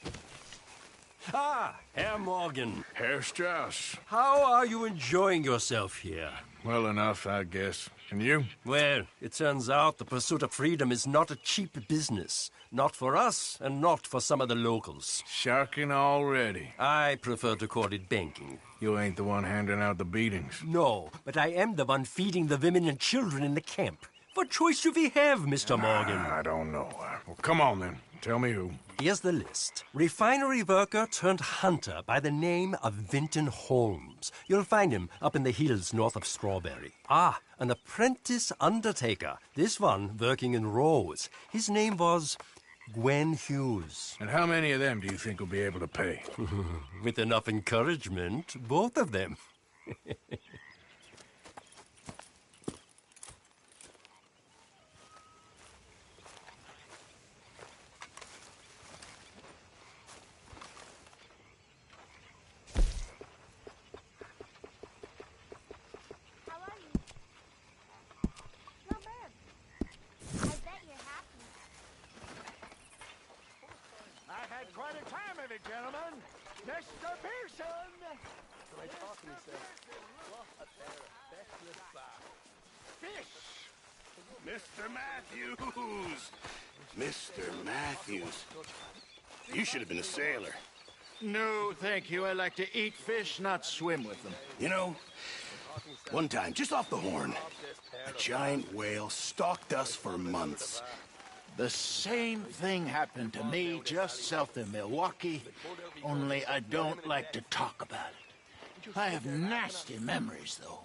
S5: that.
S18: Ah, Herr Morgan.
S5: Herr Strauss.
S18: How are you enjoying yourself here?
S5: Well enough, I guess. And you?
S18: Well, it turns out the pursuit of freedom is not a cheap business. Not for us, and not for some of the locals.
S5: Sharking already.
S18: I prefer to call it banking.
S5: You ain't the one handing out the beatings.
S18: No, but I am the one feeding the women and children in the camp. What choice do we have, Mr. Morgan?
S5: I don't know. Well, come on, then. Tell me who.
S18: Here's the list. Refinery worker turned hunter by the name of Vinton Holmes. You'll find him up in the hills north of Strawberry. Ah, an apprentice undertaker. This one working in Rose. His name was Gwen Hughes.
S5: And how many of them do you think will be able to pay?
S18: With enough encouragement, both of them.
S14: Quite a time of it, gentlemen. Mr. Pearson!
S6: Fish! Mr. Matthews! Mr. Matthews. You should have been a sailor.
S14: No, thank you. I like to eat fish, not swim with them.
S6: You know, one time, just off the Horn, a giant whale stalked us for months.
S14: The same thing happened to me just south of Milwaukee, only I don't like to talk about it. I have nasty memories, though.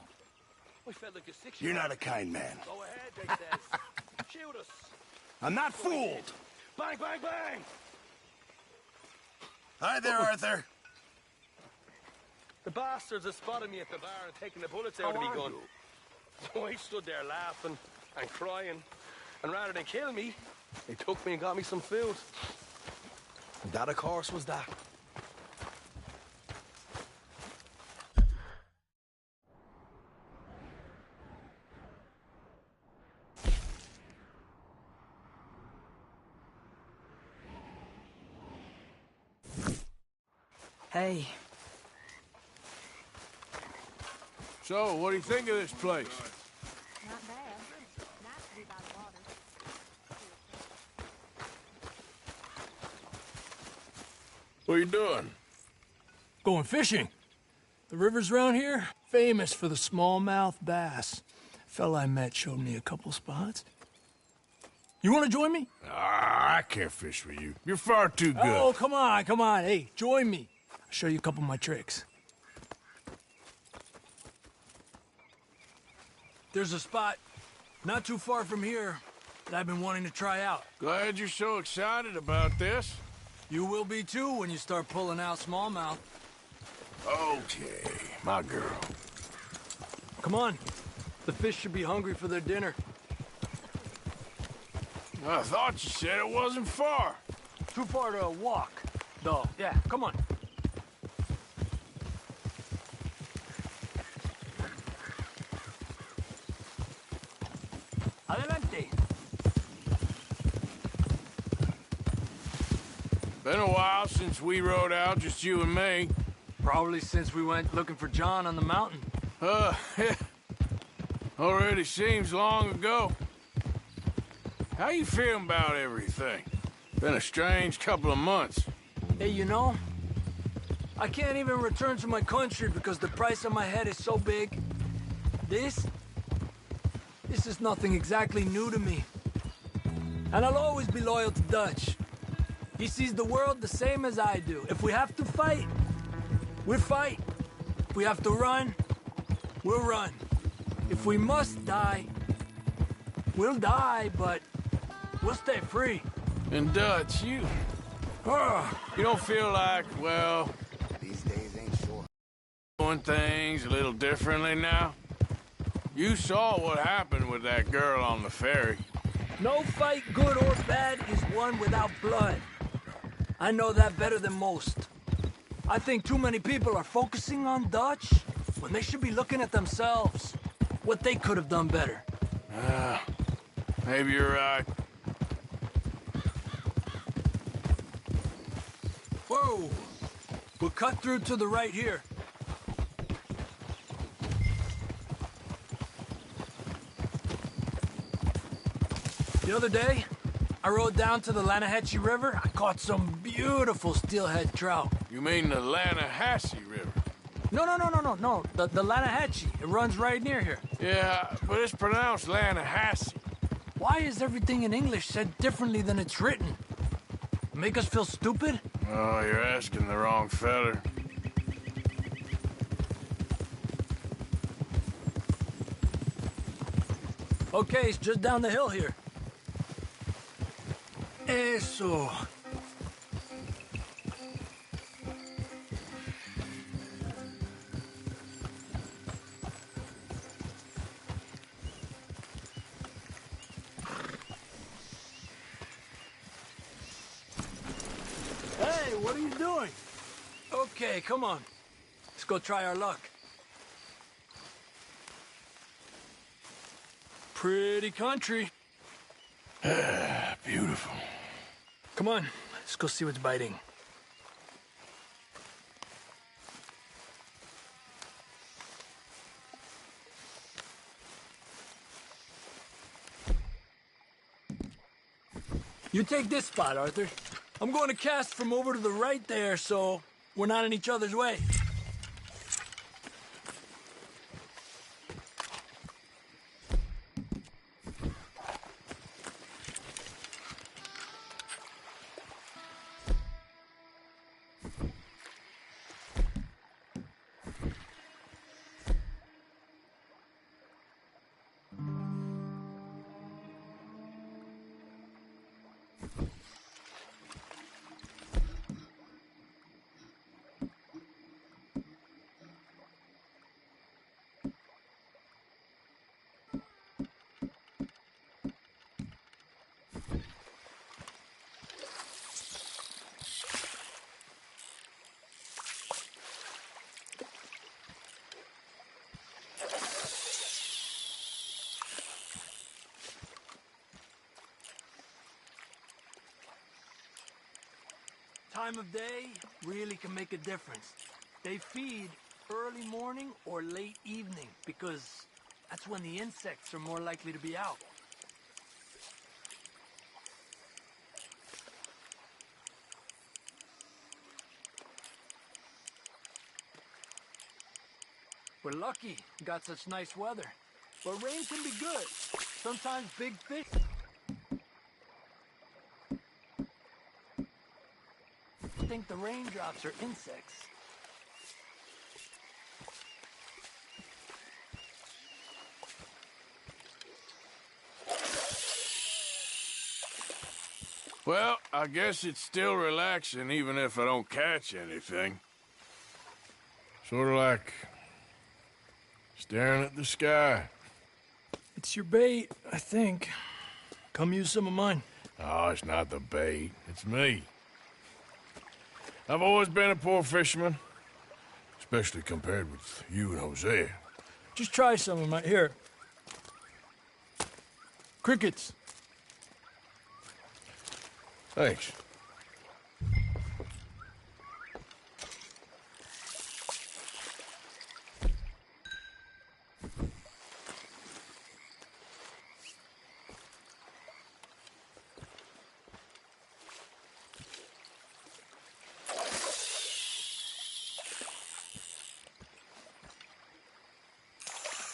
S6: You're not a kind man. I'm not fooled. Bang, bang, bang! Hi there, Arthur.
S19: The bastards have spotted me at the bar and taken the bullets out of me gun. So I stood there laughing and crying, and rather than kill me, they took me and got me some food. And that, of course, was that.
S7: Hey.
S5: So, what do you think of this place?
S2: Not bad.
S5: What are you doing?
S10: Going fishing. The rivers around here, famous for the smallmouth bass. Fella I met showed me a couple spots. You want to join me?
S5: Ah, I can't fish with you. You're far too good.
S10: Oh, come on, come on. Hey, join me. I'll show you a couple of my tricks. There's a spot not too far from here that I've been wanting to try out.
S5: Glad you're so excited about this.
S10: You will be too when you start pulling out smallmouth.
S5: Okay, my girl.
S10: Come on. The fish should be hungry for their dinner.
S5: I thought you said it wasn't far.
S10: Too far to walk, though. Yeah, come on. Adelante.
S5: Been a while since we rode out, just you and me.
S10: Probably since we went looking for John on the mountain.
S5: Already seems long ago. How you feeling about everything? Been a strange couple of months.
S10: Hey, you know, I can't even return to my country because the price on my head is so big. This is nothing exactly new to me. And I'll always be loyal to Dutch. He sees the world the same as I do. If we have to fight, we'll fight. If we have to run, we'll run. If we must die, we'll die, but we'll stay free.
S5: And Dutch, you don't feel like, well,
S11: These days ain't short.
S5: doing things a little differently now? You saw what happened with that girl on the ferry.
S10: No fight, good or bad, is won without blood. I know that better than most. I think too many people are focusing on Dutch when they should be looking at themselves. What they could have done better.
S5: Maybe you're right.
S10: Whoa! We'll cut through to the right here. The other day, I rode down to the Lanahatchee River. I caught some beautiful steelhead trout.
S5: You mean the Lanahatchee River?
S10: No. The Lanahatchee. It runs right near here.
S5: Yeah, but it's pronounced Lanahatchee.
S10: Why is everything in English said differently than it's written? Make us feel stupid?
S5: Oh, you're asking the wrong feller.
S10: Okay, it's just down the hill here. Eso. Hey, what are you doing? Okay, come on. Let's go try our luck. Pretty country.
S5: Beautiful.
S10: Come on, let's go see what's biting. You take this spot, Arthur. I'm going to cast from over to the right there, so we're not in each other's way. Time of day really can make a difference. They feed early morning or late evening because that's when the insects are more likely to be out. We're lucky we got such nice weather. But rain can be good. Sometimes big fish... I think the raindrops are insects.
S5: Well, I guess it's still relaxing even if I don't catch anything. Sort of like staring at the sky.
S10: It's your bait, I think. Come use some of mine.
S5: Oh, it's not the bait. It's me. I've always been a poor fisherman, especially compared with you and Hosea.
S10: Just try some of mine. Here. Crickets.
S5: Thanks.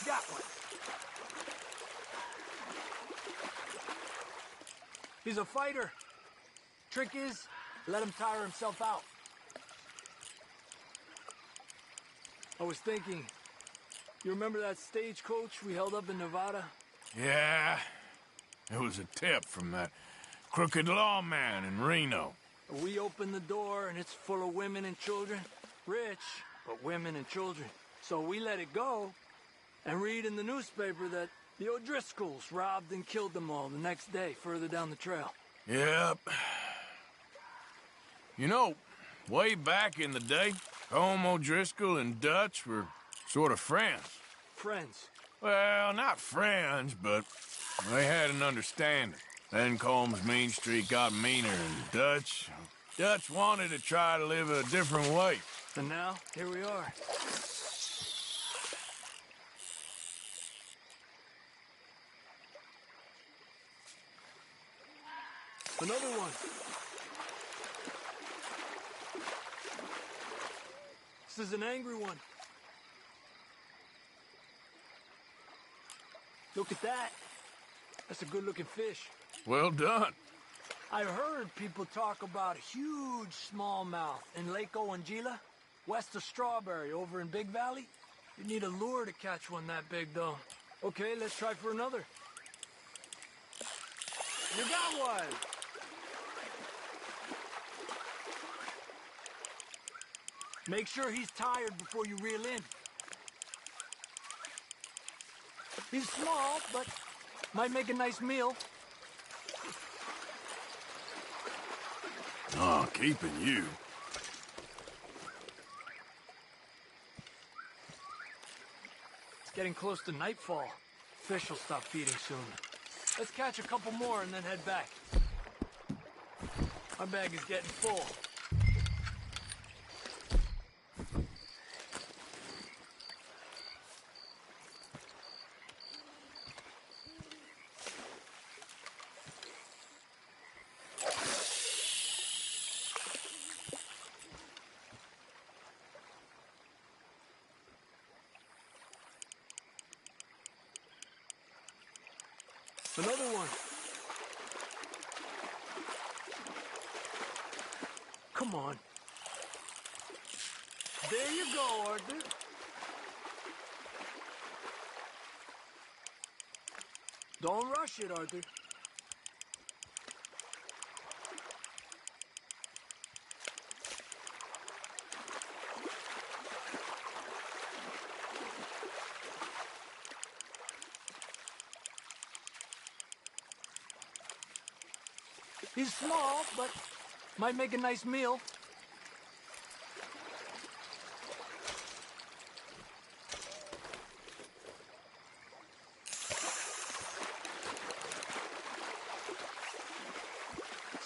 S10: Got one. He's a fighter. Trick is, let him tire himself out. I was thinking, you remember that stagecoach we held up in Nevada?
S5: Yeah, it was a tip from that crooked lawman in Reno.
S10: We opened the door and it's full of women and children. Rich, but women and children. So we let it go and read in the newspaper that the O'Driscolls robbed and killed them all the next day further down the trail.
S5: Yep. You know, way back in the day, Home O'Driscoll and Dutch were sort of friends.
S10: Friends?
S5: Well, not friends, but they had an understanding. Then Combs' mean streak got meaner, and Dutch wanted to try to live a different way.
S10: And now, here we are. Another one. This is an angry one. Look at that. That's a good-looking fish.
S5: Well done.
S10: I heard people talk about a huge smallmouth in Lake Owanjila, west of Strawberry, over in Big Valley. You need a lure to catch one that big, though. Okay, let's try for another. You got one! Make sure he's tired before you reel in. He's small, but might make a nice meal.
S5: Oh, keeping you.
S10: It's getting close to nightfall. Fish will stop feeding soon. Let's catch a couple more and then head back. My bag is getting full. Another one. Come on. There you go, Arthur. Don't rush it, Arthur. He's small, but might make a nice meal.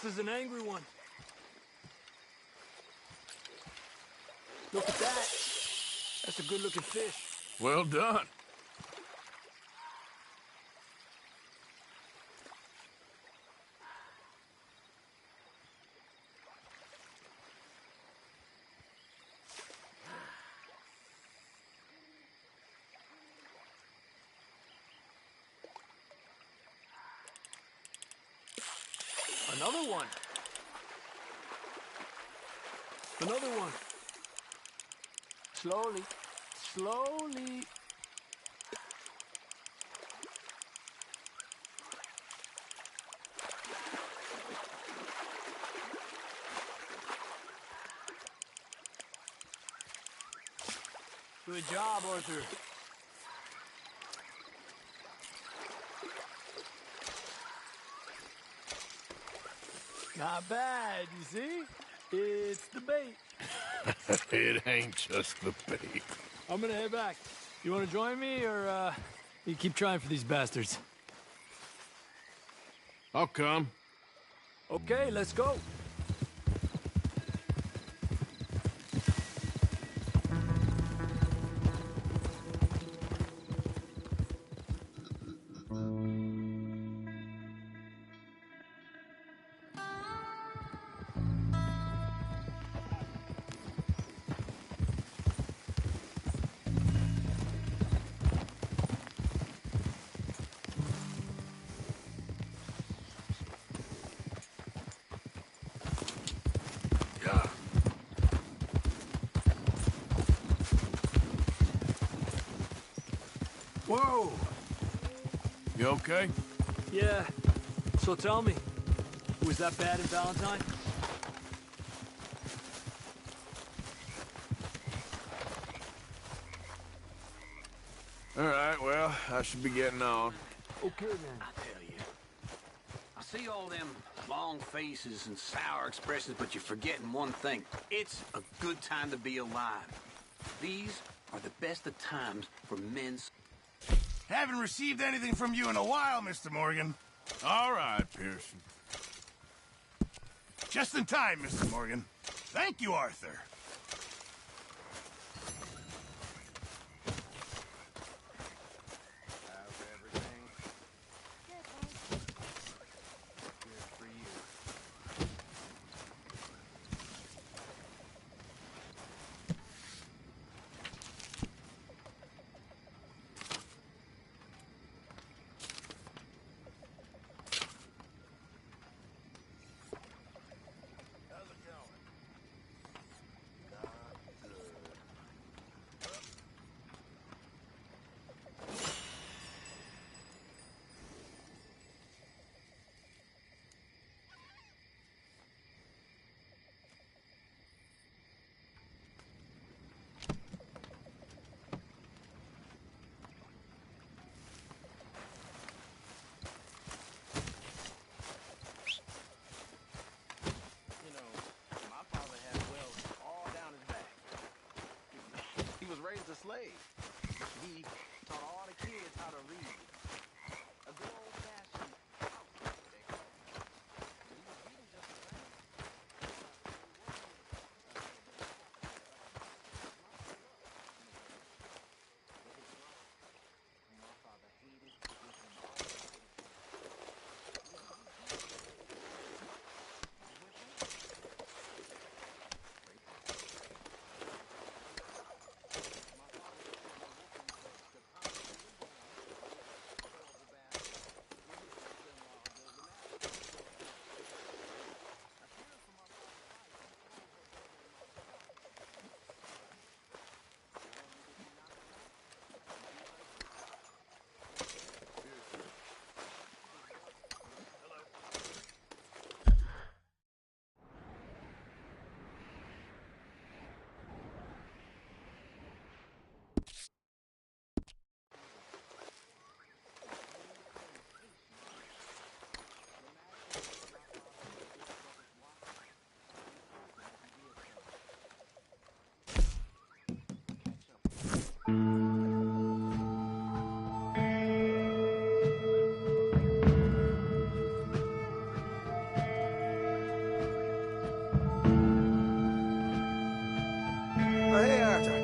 S10: This is an angry one. Look at that. That's a good-looking fish.
S5: Well done.
S10: Another one. Another one. Slowly. Slowly. Good job, Arthur. Not bad, you see? It's the bait.
S13: It ain't just the bait.
S10: I'm gonna head back. You wanna join me, or, you keep trying for these bastards?
S5: I'll come.
S10: Okay, let's go. Whoa!
S5: You okay?
S10: Yeah. So tell me, was that bad in Valentine?
S5: All right, well, I should be getting on.
S10: Okay, then.
S17: I tell you, I see all them long faces and sour expressions, but you're forgetting one thing. It's a good time to be alive. These are the best of times for men's...
S6: Haven't received anything from you in a while, Mr. Morgan.
S5: All right, Pearson.
S6: Just in time, Mr. Morgan. Thank you, Arthur.
S17: Raised a slave. He taught all the kids how to read. A good old-fashioned house, they call it. He was reading just the same. My father hated
S16: Hey, Arthur.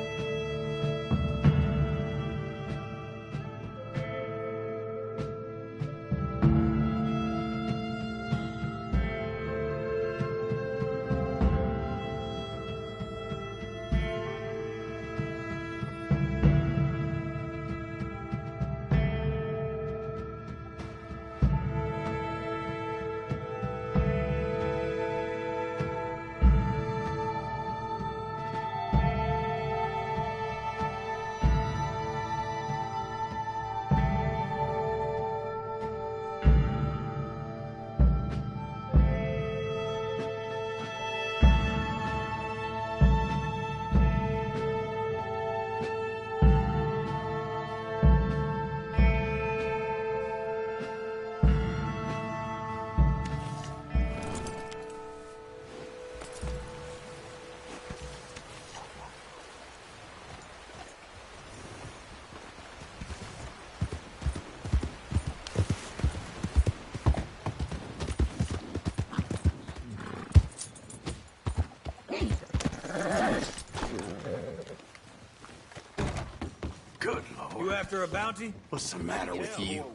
S20: You after a bounty?
S6: What's the matter with you?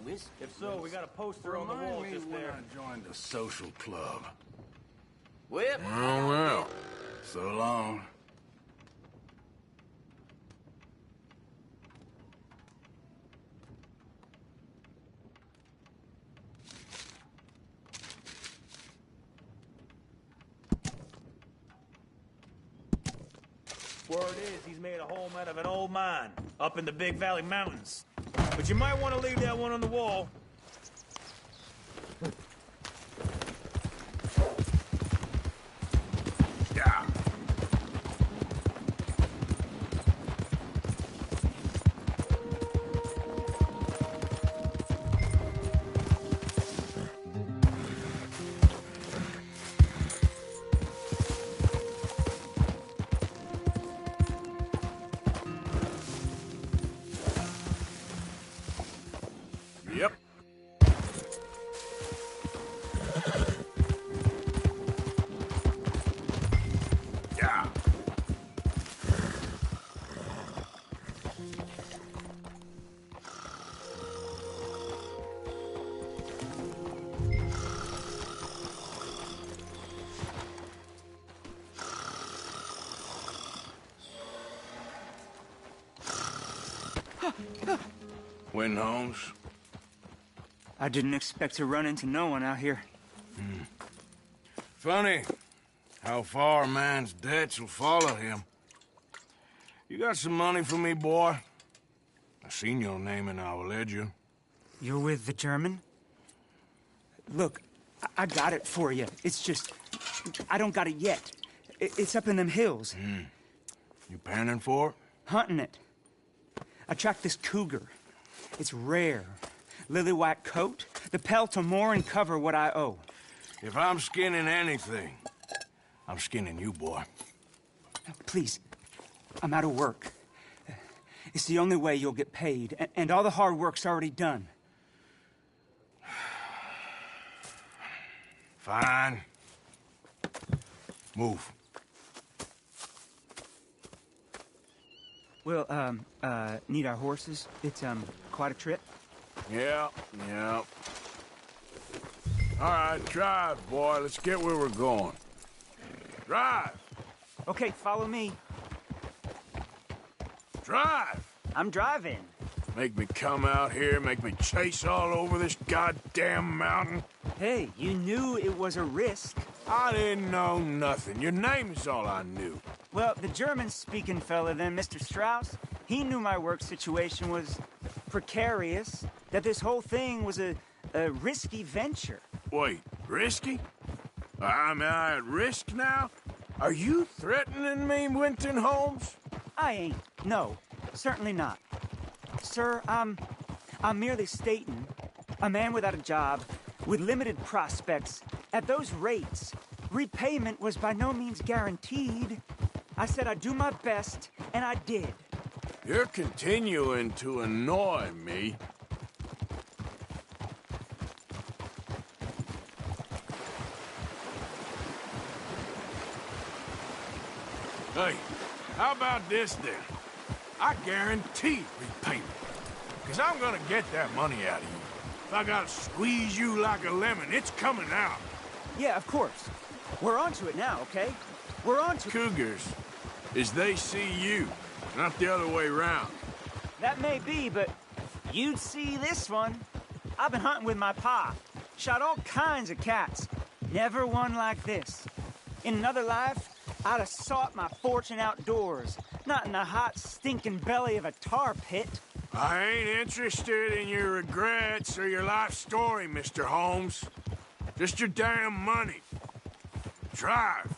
S20: If so, we got a poster on the wall just there.
S6: I joined a social club.
S20: Whip!
S6: Oh, well. So long.
S20: Word is he's made a home out of an old mine up in the Big Valley Mountains. But you might want to leave that one on the wall.
S6: Yeah. Yep. Yeah. Win, Holmes.
S7: I didn't expect to run into no one out here.
S5: Funny how far a man's debts will follow him. You got some money for me, boy? I seen your name in our ledger.
S7: You're with the German? Look, I got it for you. It's just, I don't got it yet. It's up in them hills.
S5: You panning for it?
S7: Hunting it. I tracked this cougar. It's rare. Lily white coat, the pelt to more and cover what I owe.
S5: If I'm skinning anything, I'm skinning you, boy.
S7: Please, I'm out of work. It's the only way you'll get paid, and all the hard work's already done.
S5: Fine. Move.
S7: We'll, need our horses. It's, quite a trip.
S5: Yeah. All right, drive, boy. Let's get where we're going. Drive!
S7: Okay, follow me.
S5: Drive!
S7: I'm driving.
S5: Make me come out here, make me chase all over this goddamn mountain.
S7: Hey, you knew it was a risk.
S5: I didn't know nothing. Your name is all I knew.
S7: Well, the German-speaking fella then, Mr. Strauss, he knew my work situation was precarious, that this whole thing was a risky venture.
S5: Wait, risky? Am I at risk now? Are you threatening me, Winton Holmes?
S7: I ain't. No, certainly not. Sir, I'm merely stating, a man without a job, with limited prospects, at those rates, repayment was by no means guaranteed. I said I'd do my best, and I did.
S5: You're continuing to annoy me. Hey, how about this then? I guarantee repayment. Because I'm gonna get that money out of you. If I gotta squeeze you like a lemon, it's coming out.
S7: Yeah, of course. We're onto it now, okay? We're onto
S5: Cougars, as they see you, not the other way around.
S7: That may be, but you'd see this one. I've been hunting with my pa. Shot all kinds of cats. Never one like this. In another life, I'd have sought my fortune outdoors, not in the hot, stinking belly of a tar pit.
S5: I ain't interested in your regrets or your life story, Mr. Holmes. Just your damn money. Drive.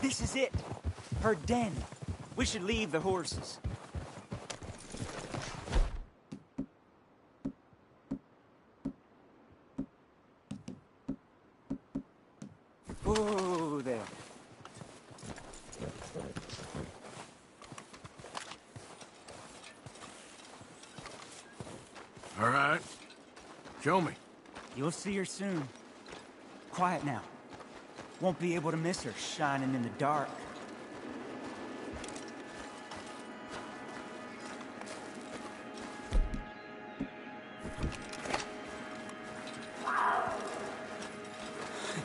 S7: This is it. Her den. We should leave the horses. Whoa there.
S5: Show me.
S7: You'll see her soon. Quiet now. Won't be able to miss her shining in the dark.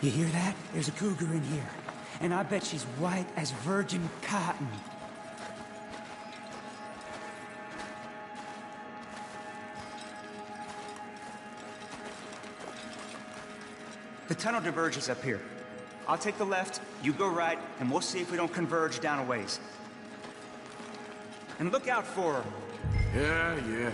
S7: You hear that? There's a cougar in here. And I bet she's white as virgin cotton. The tunnel diverges up here. I'll take the left, you go right, and we'll see if we don't converge down a ways. And look out for her.
S5: Yeah.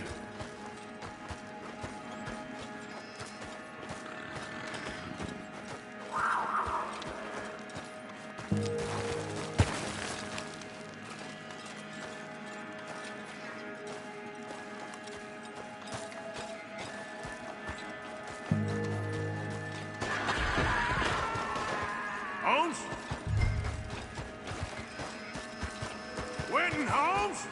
S11: Holmes? Winton Holmes?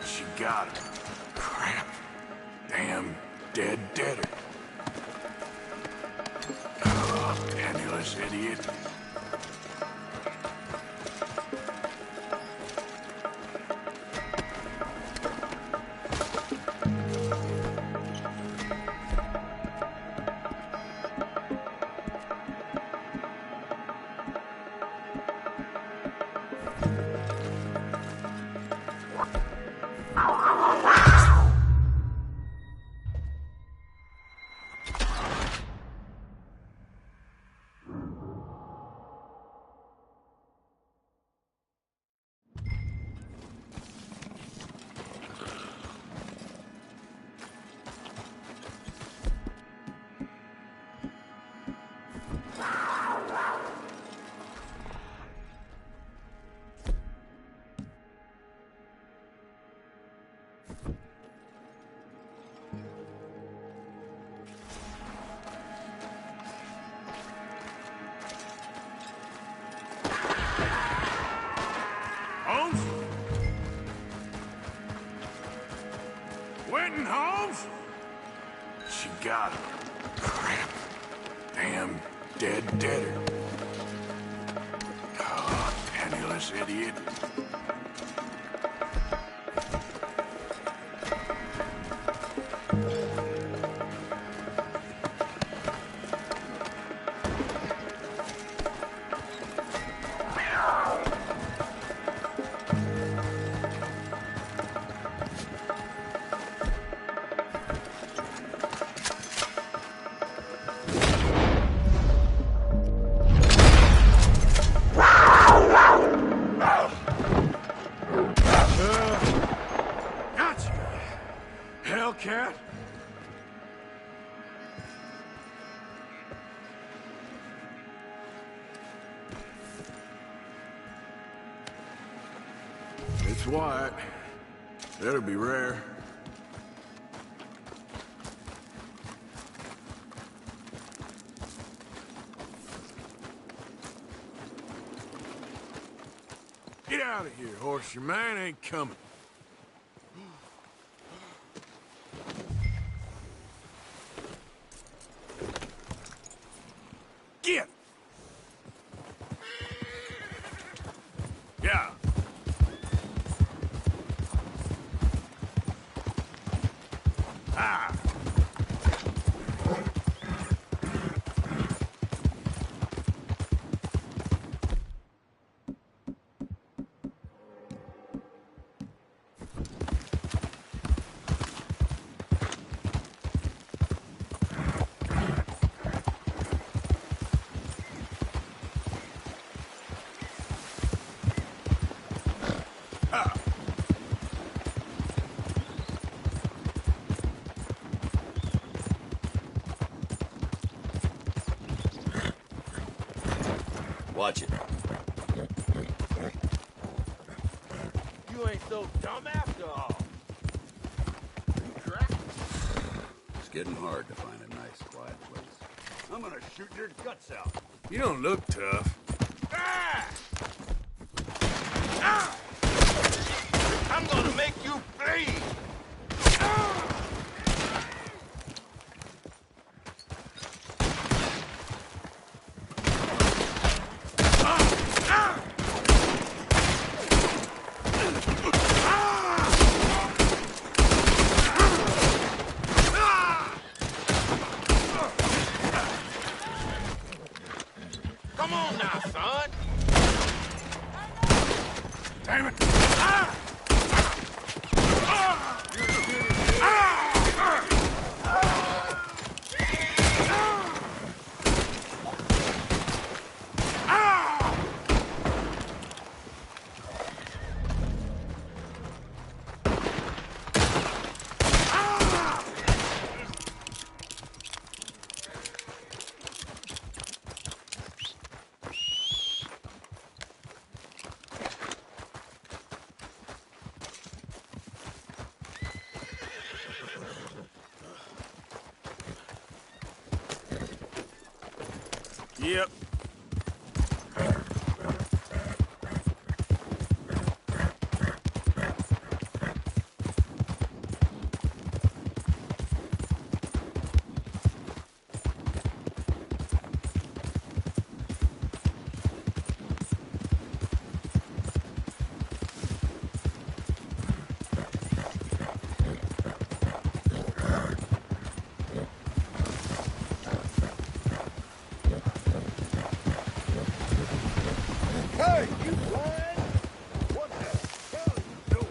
S11: She got him. Crap. Damn dead deader. Oh, penniless idiot. Holmes? Winton Holmes? She got him. Crap. Damn dead deader. Oh, penniless idiot. Gotcha! Hellcat! It's white. Better be rare. Get out of here, horse. Your man ain't coming. Get! Yeah. Ah!
S21: Watch it.
S19: You ain't so dumb after all.
S21: It's getting hard to find a nice, quiet place. I'm gonna shoot your guts out.
S5: You don't look tough.
S19: Ah! Ah! I'm gonna make you bleed.
S6: Yep.
S11: Hey, you blind? What the hell are you doing?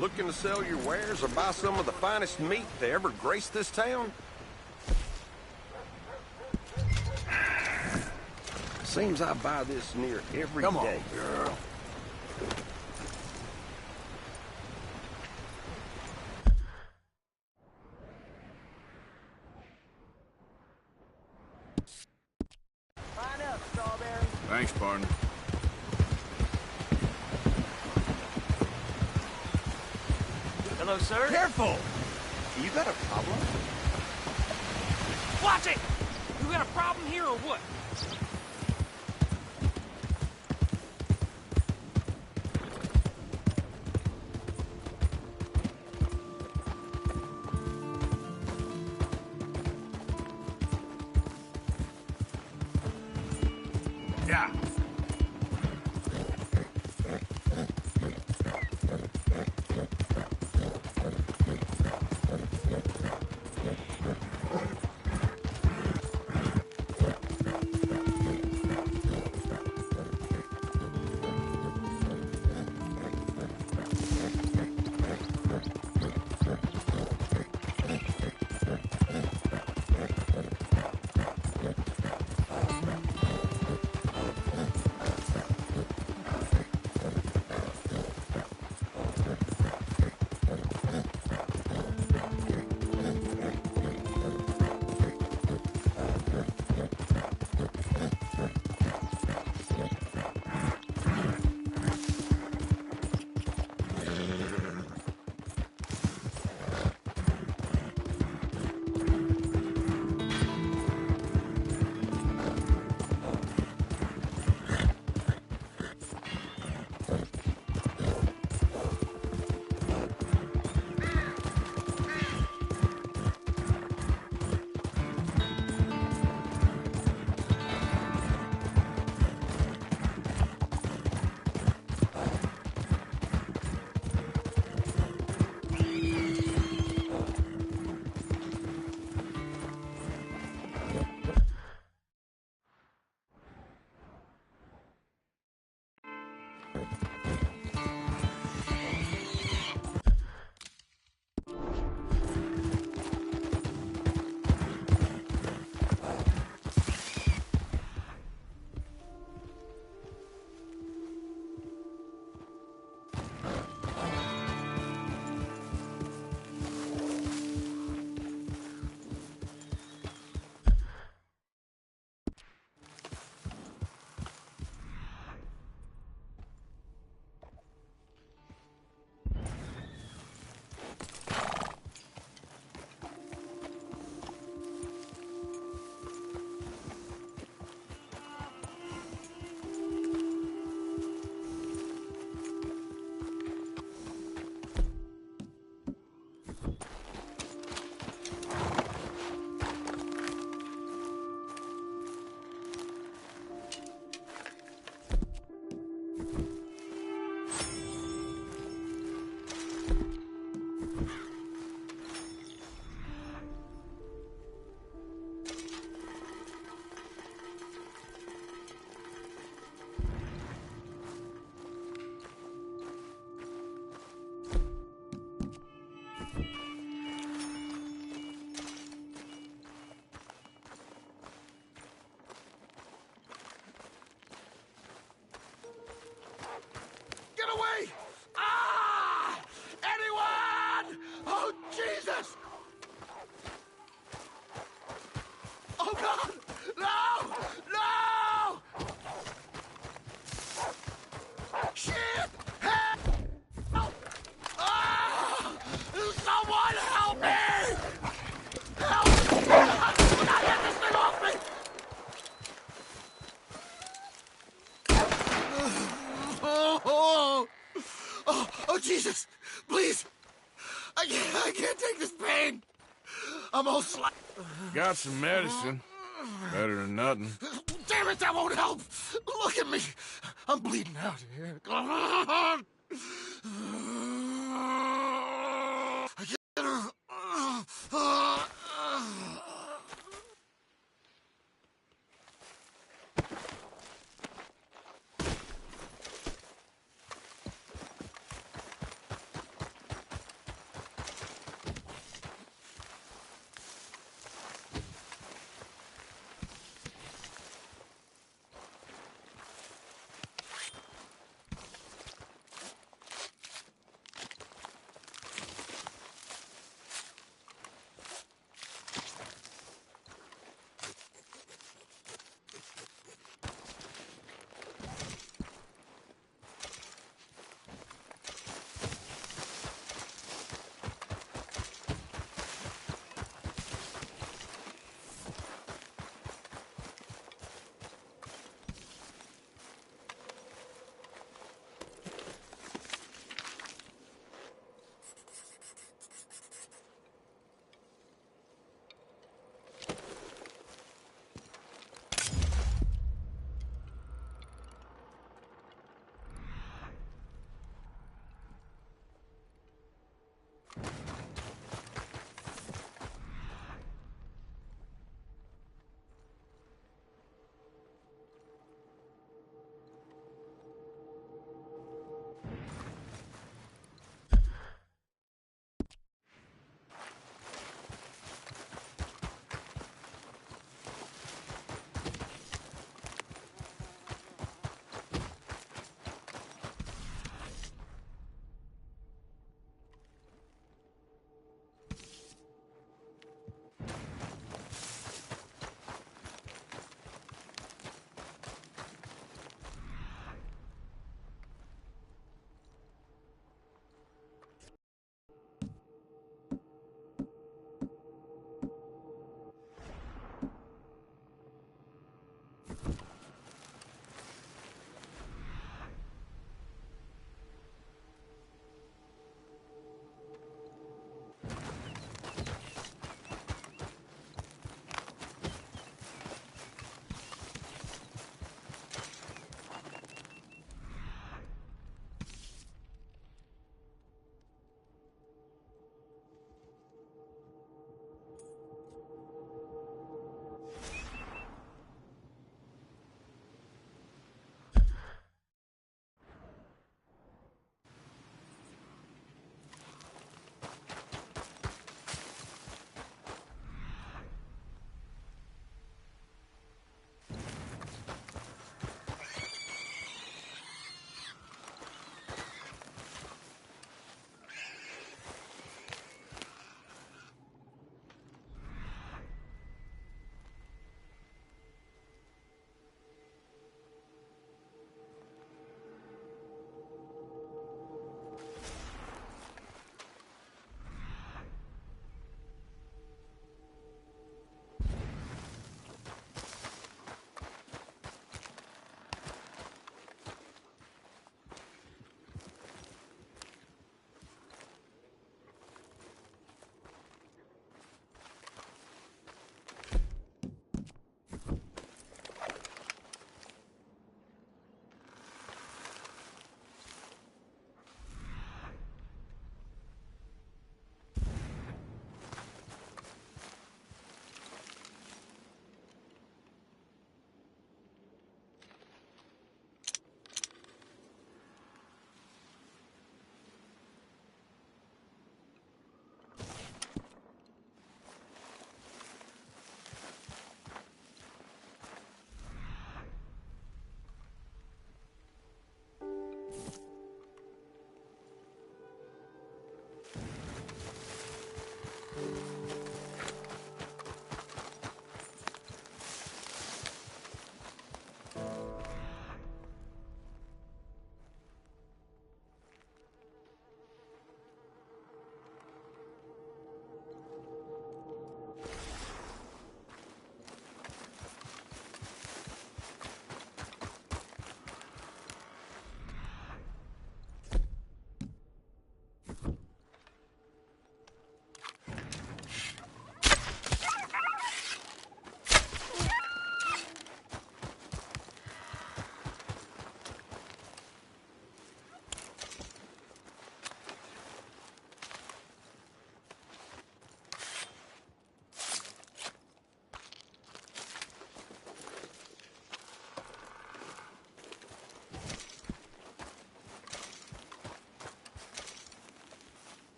S12: Looking to sell your wares or buy some of the finest meat to ever grace this town? Seems I buy this near every day.
S6: Come on, girl.
S14: Line up, Strawberry.
S13: Thanks, partner.
S20: Hello, sir?
S1: Careful!
S12: You got a problem?
S8: Watch it! You got a problem here or what?
S6: Yeah.
S16: Oh, Jesus! Please! I can't take this pain! I'm all
S5: Got some medicine. Better than nothing.
S16: Damn it, that won't help! Look at me! I'm bleeding out here. I can't...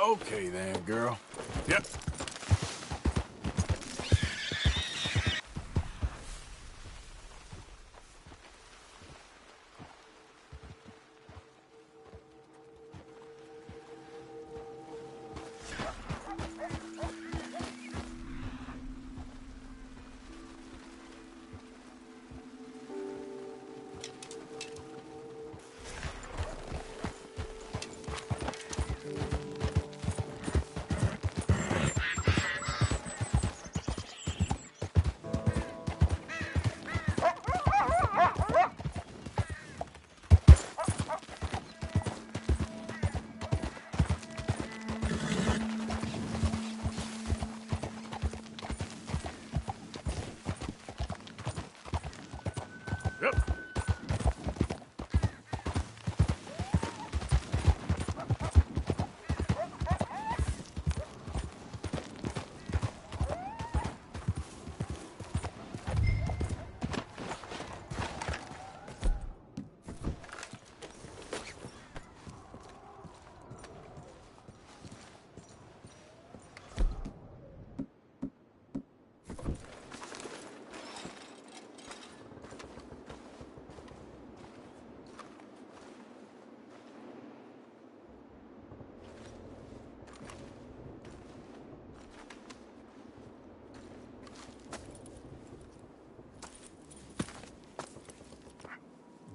S5: Okay then, girl. Yep.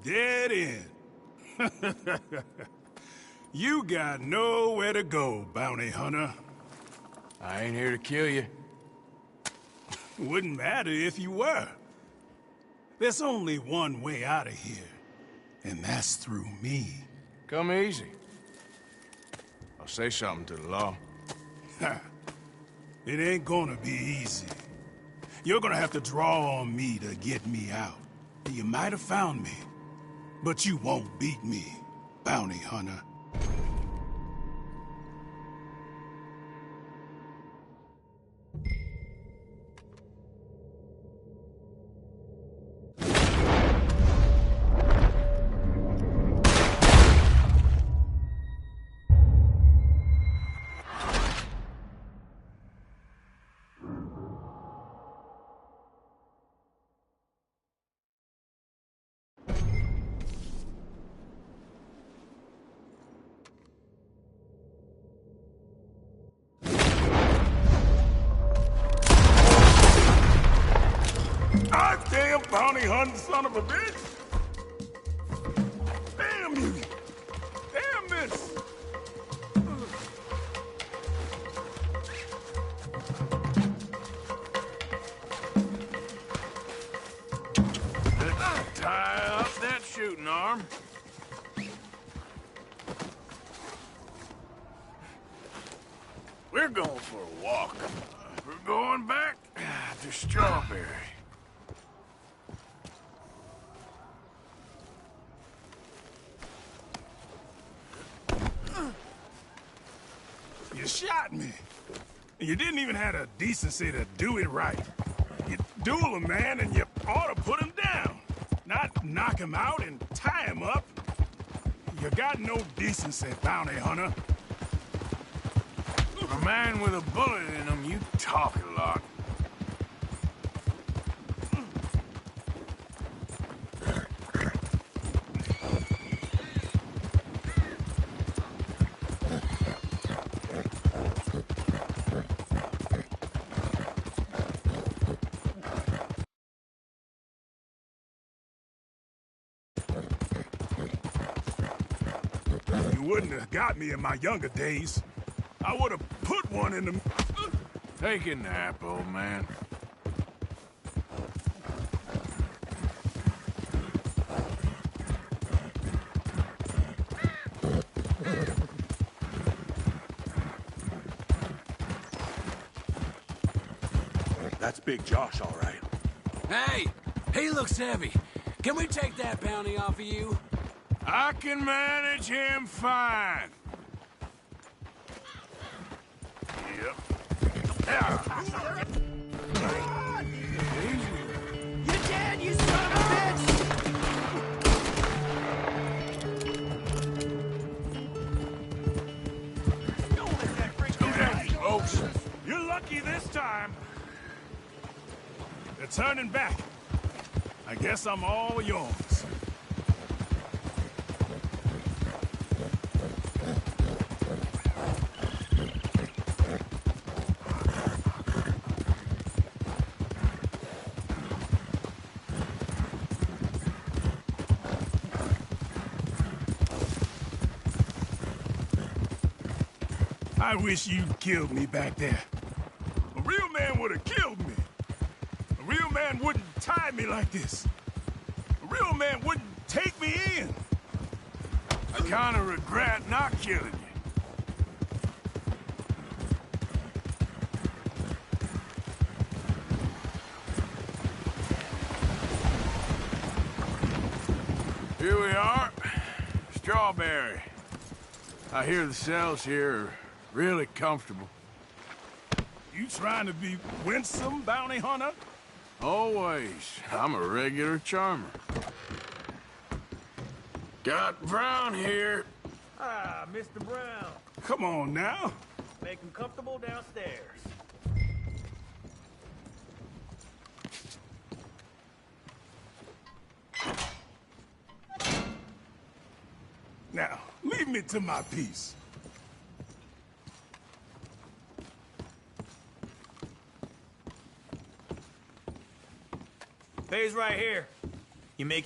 S5: Dead end. You got nowhere to go, bounty hunter. I ain't here to kill you. Wouldn't matter if you were. There's only one way out of here, and that's through me.
S15: Come easy. I'll say something to the law.
S5: It ain't gonna be easy. You're gonna have to draw on me to get me out. You might have found me, but you won't beat me, bounty hunter. Damn bounty hunting son of a bitch! Damn you! Damn this! Tie up that shooting arm. We're going for a walk. We're going back to Strawberry. You shot me. And you didn't even have the decency to do it right. You duel a man and you ought to put him down. Not knock him out and tie him up. You got no decency, bounty hunter. For a man with a bullet in him, you talk a lot. You wouldn't have got me in my younger days. I would have put one in the... Take a nap, old man.
S3: That's Big Josh, all right.
S17: Hey! He looks heavy. Can we take that bounty off of you?
S5: I can manage him fine. Yep.
S1: You're dead, you son of a bitch! Don't let that
S6: They're turning back. I guess I'm all yours. I wish you'd killed me back there. A real man would have killed me. A real man wouldn't tie me like this. A real man wouldn't take me in. I kind of regret not killing you. Here we are. Strawberry. I hear the cells here are really comfortable. You trying to be winsome, bounty hunter? Always. I'm a regular charmer. Got Brown here.
S20: Ah, Mr. Brown.
S6: Come on now.
S20: Make him comfortable downstairs.
S6: Now, leave me to my piece.
S20: Pays right here. You make